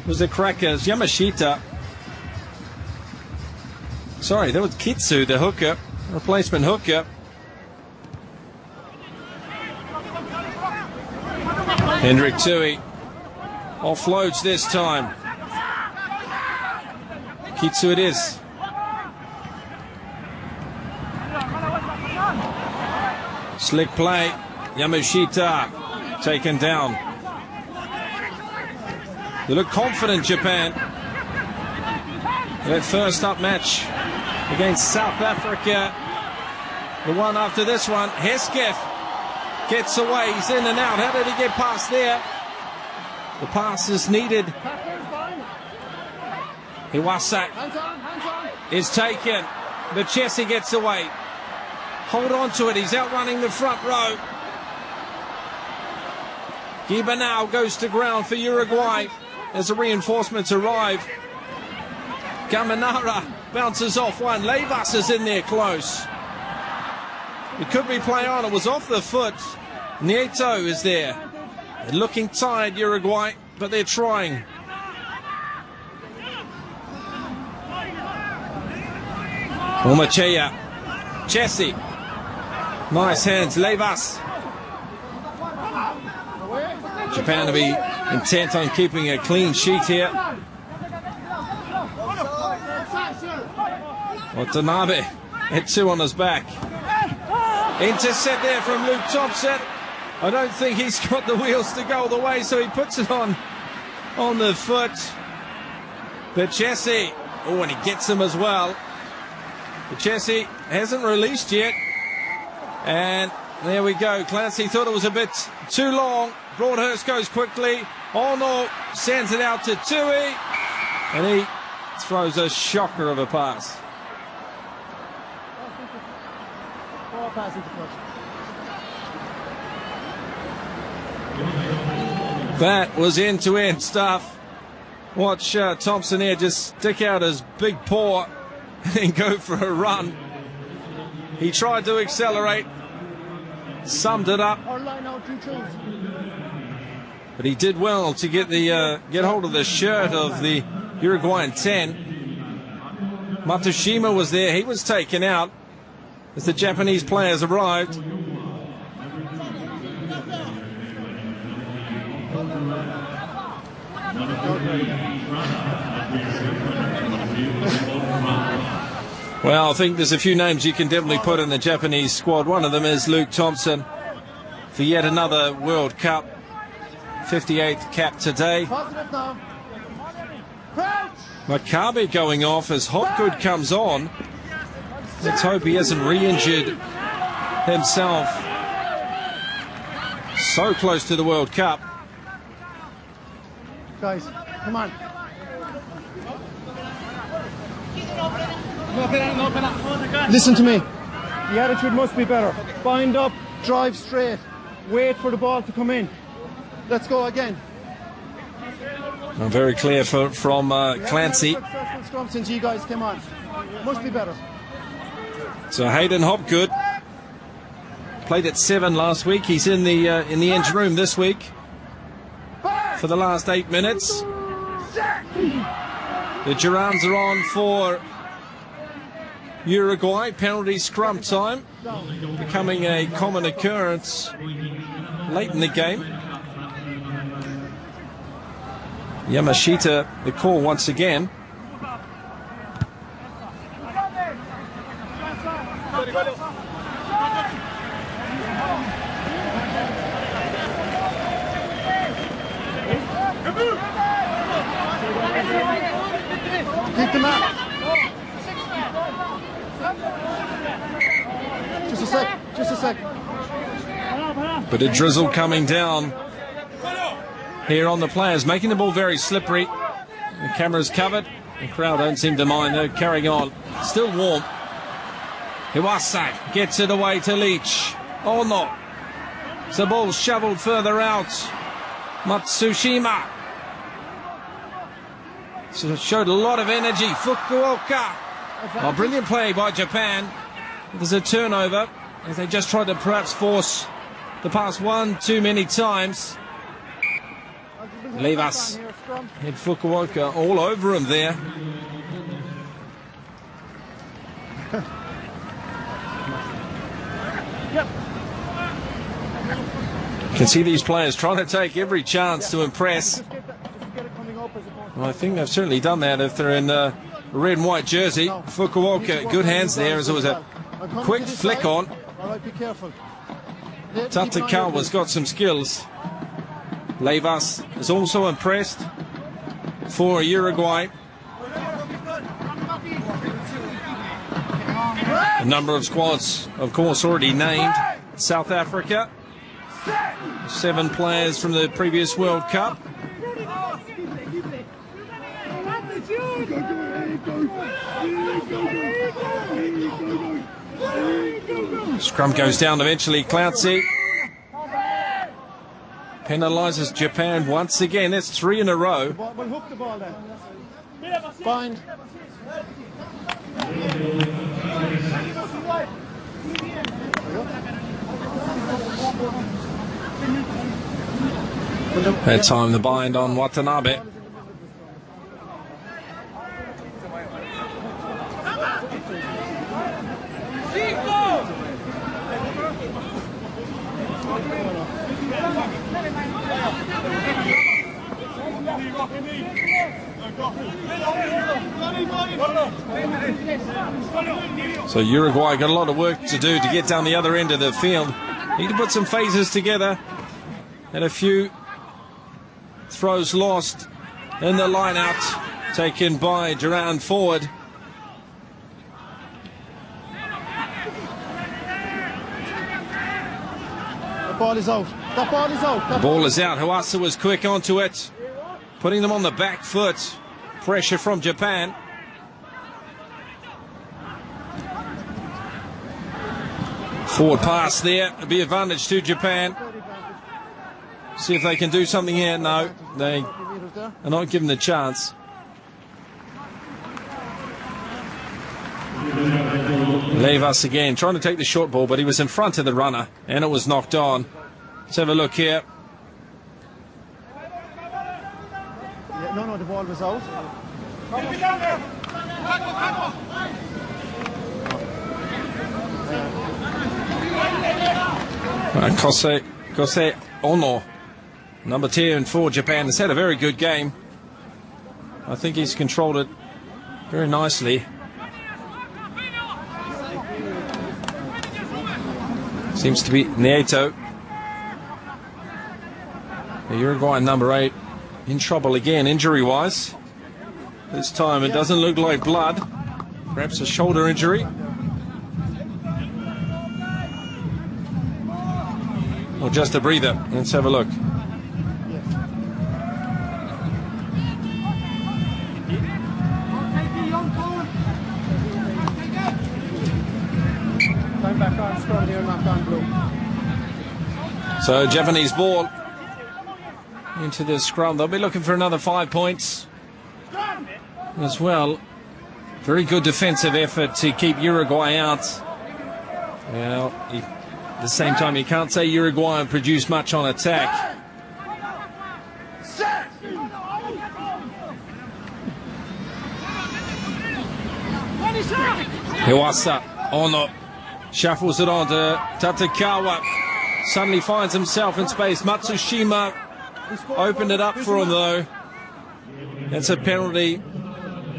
was the crackers. Yamashita. Sorry, that was Kitsu, the hooker, replacement hooker. Hendrik Tui offloads this time. Kitsu it is. Slick play. Yamashita taken down. They look confident, Japan. Their first up match against South Africa. The one after this one, Hesketh gets away, he's in and out. How did he get past there? The pass is needed. Iwasa
Hands on.
is taken, but Chessie gets away. Hold on to it, he's outrunning the front row. Gibanao goes to ground for Uruguay as the reinforcements arrive. Gamanara bounces off one. Levas is in there close. It could be play on. It was off the foot. Nieto is there. They're looking tired, Uruguay, but they're trying. Omachea. Chessie. Nice hands. Levas. Japan to be intent on keeping a clean sheet here. Watanabe had two on his back. Intercept there from Luke Thompson. I don't think he's got the wheels to go all the way, so he puts it on the foot. But Chessie, oh, and he gets him as well. But Chessie hasn't released yet. And there we go. Clancy thought it was a bit too long. Broadhurst goes quickly. Oh no, sends it out to Tui. And he throws a shocker of a pass. That was end-to-end stuff. Watch Thompson here just stick out his big paw and go for a run. He tried to accelerate, summed it up, but he did well to get hold of the shirt of the Uruguayan 10. Matsushima was there. He was taken out as the Japanese players arrived. Well, I think there's a few names you can definitely put in the Japanese squad. One of them is Luke Thompson for yet another World Cup. 58th cap today. Makabe going off as Hopgood comes on. Let's hope he hasn't re-injured himself. So close to the World Cup.
Guys, come on. Listen to me. The attitude must be better. Bind up, drive straight, wait for the ball to come in. Let's go again.
Well, very clear from Clancy.
Since you guys came on, must be better.
So Hayden Hopgood played at 7 last week. He's in the engine room this week for the last 8 minutes. The Girons are on for Uruguay. Penalty scrum time, becoming a common occurrence late in the game. Yamashita, the call once again.
Keep them out. Just a sec.
Bit of drizzle coming down here on the players, making the ball very slippery. The camera's covered. The crowd don't seem to mind. They're carrying on. Still warm. Iwasa gets it away to Leach. Oh no. The ball's shoveled further out. Matsushima. So showed a lot of energy. Fukuoka. Oh, brilliant play by Japan. There's a turnover as they just tried to perhaps force the pass one too many times. Levas had Fukuoka all over him there. You can see these players trying to take every chance to impress. Well, I think they've certainly done that if they're in a red and white jersey. Fukuoka, good hands there as it was a quick flick on. Tatakawa's got some skills. Levas is also impressed for Uruguay. A number of squads, of course, already named. South Africa, 7 players from the previous World Cup. Scrum goes down eventually. Clancy penalises Japan once again. That's 3 in a row.
We'll hook the ball then. Bind.
That time the bind on Watanabe. So Uruguay got a lot of work to do to get down the other end of the field. Need to put some phases together. And a few throws lost in the line out, taken by Duran forward.
The ball is out. The ball is out.
The ball is out. Hawasa was quick onto it, putting them on the back foot. Pressure from Japan. Forward pass there. It'll be advantage to Japan. See if they can do something here. No, they are not given the chance. Levas again, trying to take the short ball, but he was in front of the runner, and it was knocked on. Let's have a look here.
Yeah, no, the ball was out.
Kosei Ono, number 10 for Japan, has had a very good game. I think he's controlled it very nicely. Seems to be Nieto. The Uruguayan number 8 in trouble again, injury-wise. This time it doesn't look like blood. Perhaps a shoulder injury. Or just a breather. Let's have a look.
Time back on scrum here, knocked on blue.
So Japanese ball into the scrum. They'll be looking for another 5 points as well. Very good defensive effort to keep Uruguay out. Well, at the same time, you can't say Uruguay produced much on attack. Hiwasa Ono shuffles it on to Tatakawa. Suddenly finds himself in space. Matsushima opened it up for him though. That's a penalty.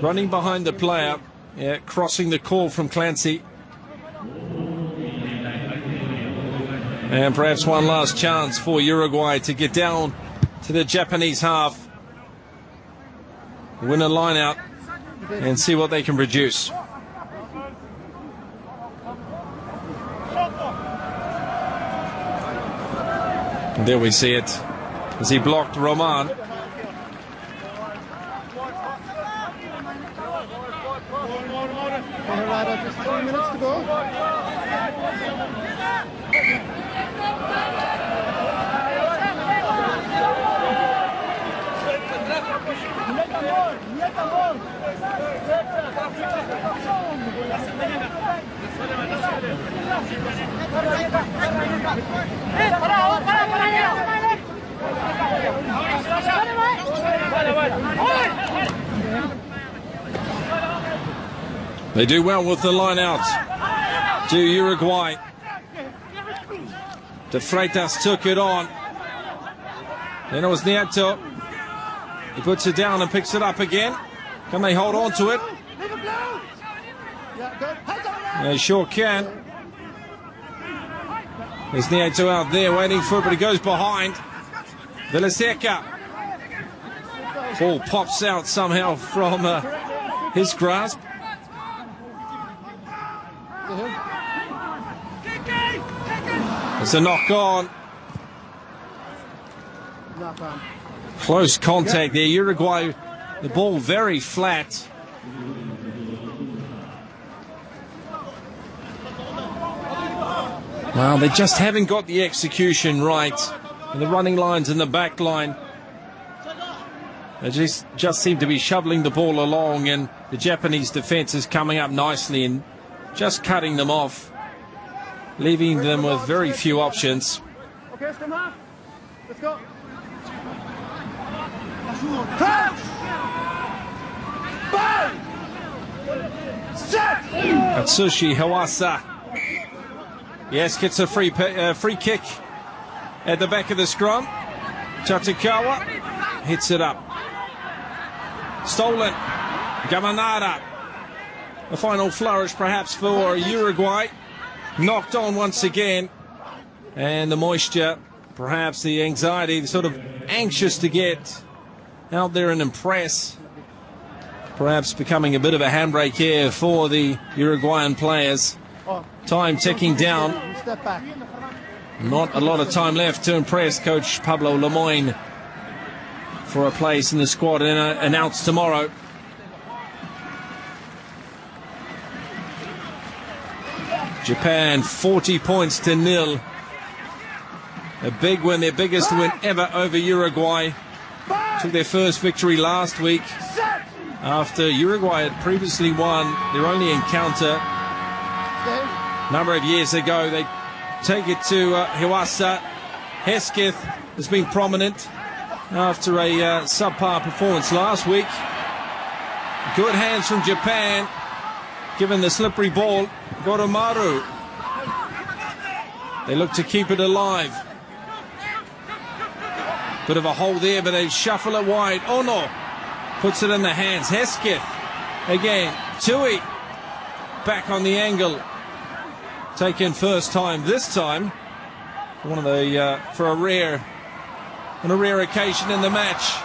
Running behind the player. Yeah, crossing the call from Clancy. And perhaps one last chance for Uruguay to get down to the Japanese half. Win a line out and see what they can produce. And there we see it as he blocked Roman.
Just 3 minutes to go.
They do well with the line out to Uruguay. De Freitas took it on. Then it was Nieto. He puts it down and picks it up again. Can they hold on to it? They sure can. There's Nieto out there waiting for it, but he goes behind. Villaseca. Ball pops out somehow from his grasp. It's a knock on. Close contact there. Uruguay, the ball very flat. Well, they just haven't got the execution right. And the running lines and the back line. They just seem to be shoveling the ball along, and the Japanese defence is coming up nicely and just cutting them off, leaving them with very few options.
Okay, scrum half. Let's go.
Atsushi Hawasa. Yes, gets a free kick at the back of the scrum. Chatakawa hits it up. Stolen. Gamanara. A final flourish perhaps for Uruguay. Knocked on once again. And the moisture, perhaps the anxiety, sort of anxious to get out there and impress. Perhaps becoming a bit of a handbrake here for the Uruguayan players. Time ticking down. Not a lot of time left to impress Coach Pablo Lemoyne for a place in the squad announced tomorrow. Japan 40 points to 0. A big win, their biggest win ever over Uruguay. Took their first victory last week after Uruguay had previously won their only encounter a number of years ago. They take it to Hiwasa. Hesketh has been prominent after a subpar performance last week. Good hands from Japan, given the slippery ball. Goromaru. They look to keep it alive. Bit of a hole there, but they shuffle it wide. Ono puts it in the hands. Hesketh again. Tui back on the angle. Taken first time. This time, one of the for a rare occasion in the match.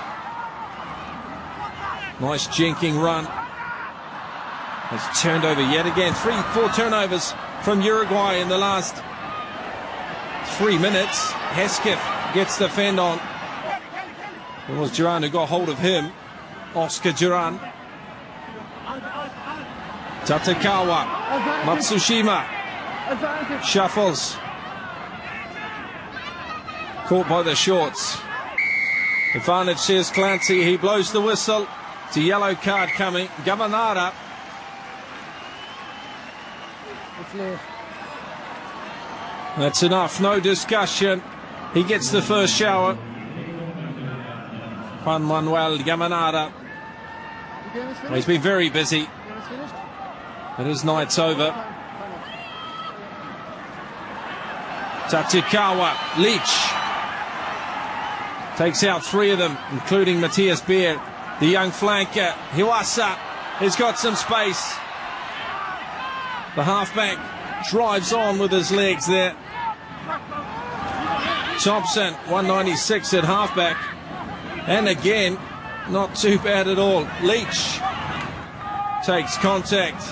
Nice jinking run. It's turned over yet again. 3-4 turnovers from Uruguay in the last 3 minutes. Hesketh gets the fend on. It was Duran who got hold of him. Oscar Duran. Tatekawa. Matsushima. Shuffles. Caught by the shorts. Advantage, says Clancy. He blows the whistle. It's a yellow card coming. Gamanara. That's enough. No discussion. He gets the first shower. Juan Manuel Gamanara. He's been very busy. But his night's over. Tatsukawa, Leach. Takes out 3 of them, including Matthias Beer. The young flanker, Hiwasa, has got some space. The halfback drives on with his legs there. Thompson, 196 at halfback. And again, not too bad at all. Leach takes contact.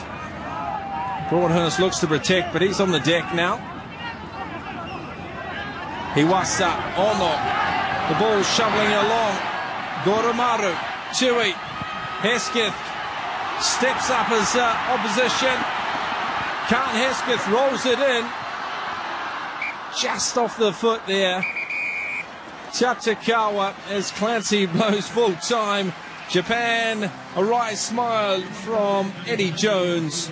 Broadhurst looks to protect, but he's on the deck now. Hiwasa, Ono. The ball shoveling along. Goromaru, Tui. Hesketh steps up as opposition. Can't Hesketh rolls it in. Just off the foot there. Tatsukawa as Clancy blows full time. Japan, a wry smile from Eddie Jones.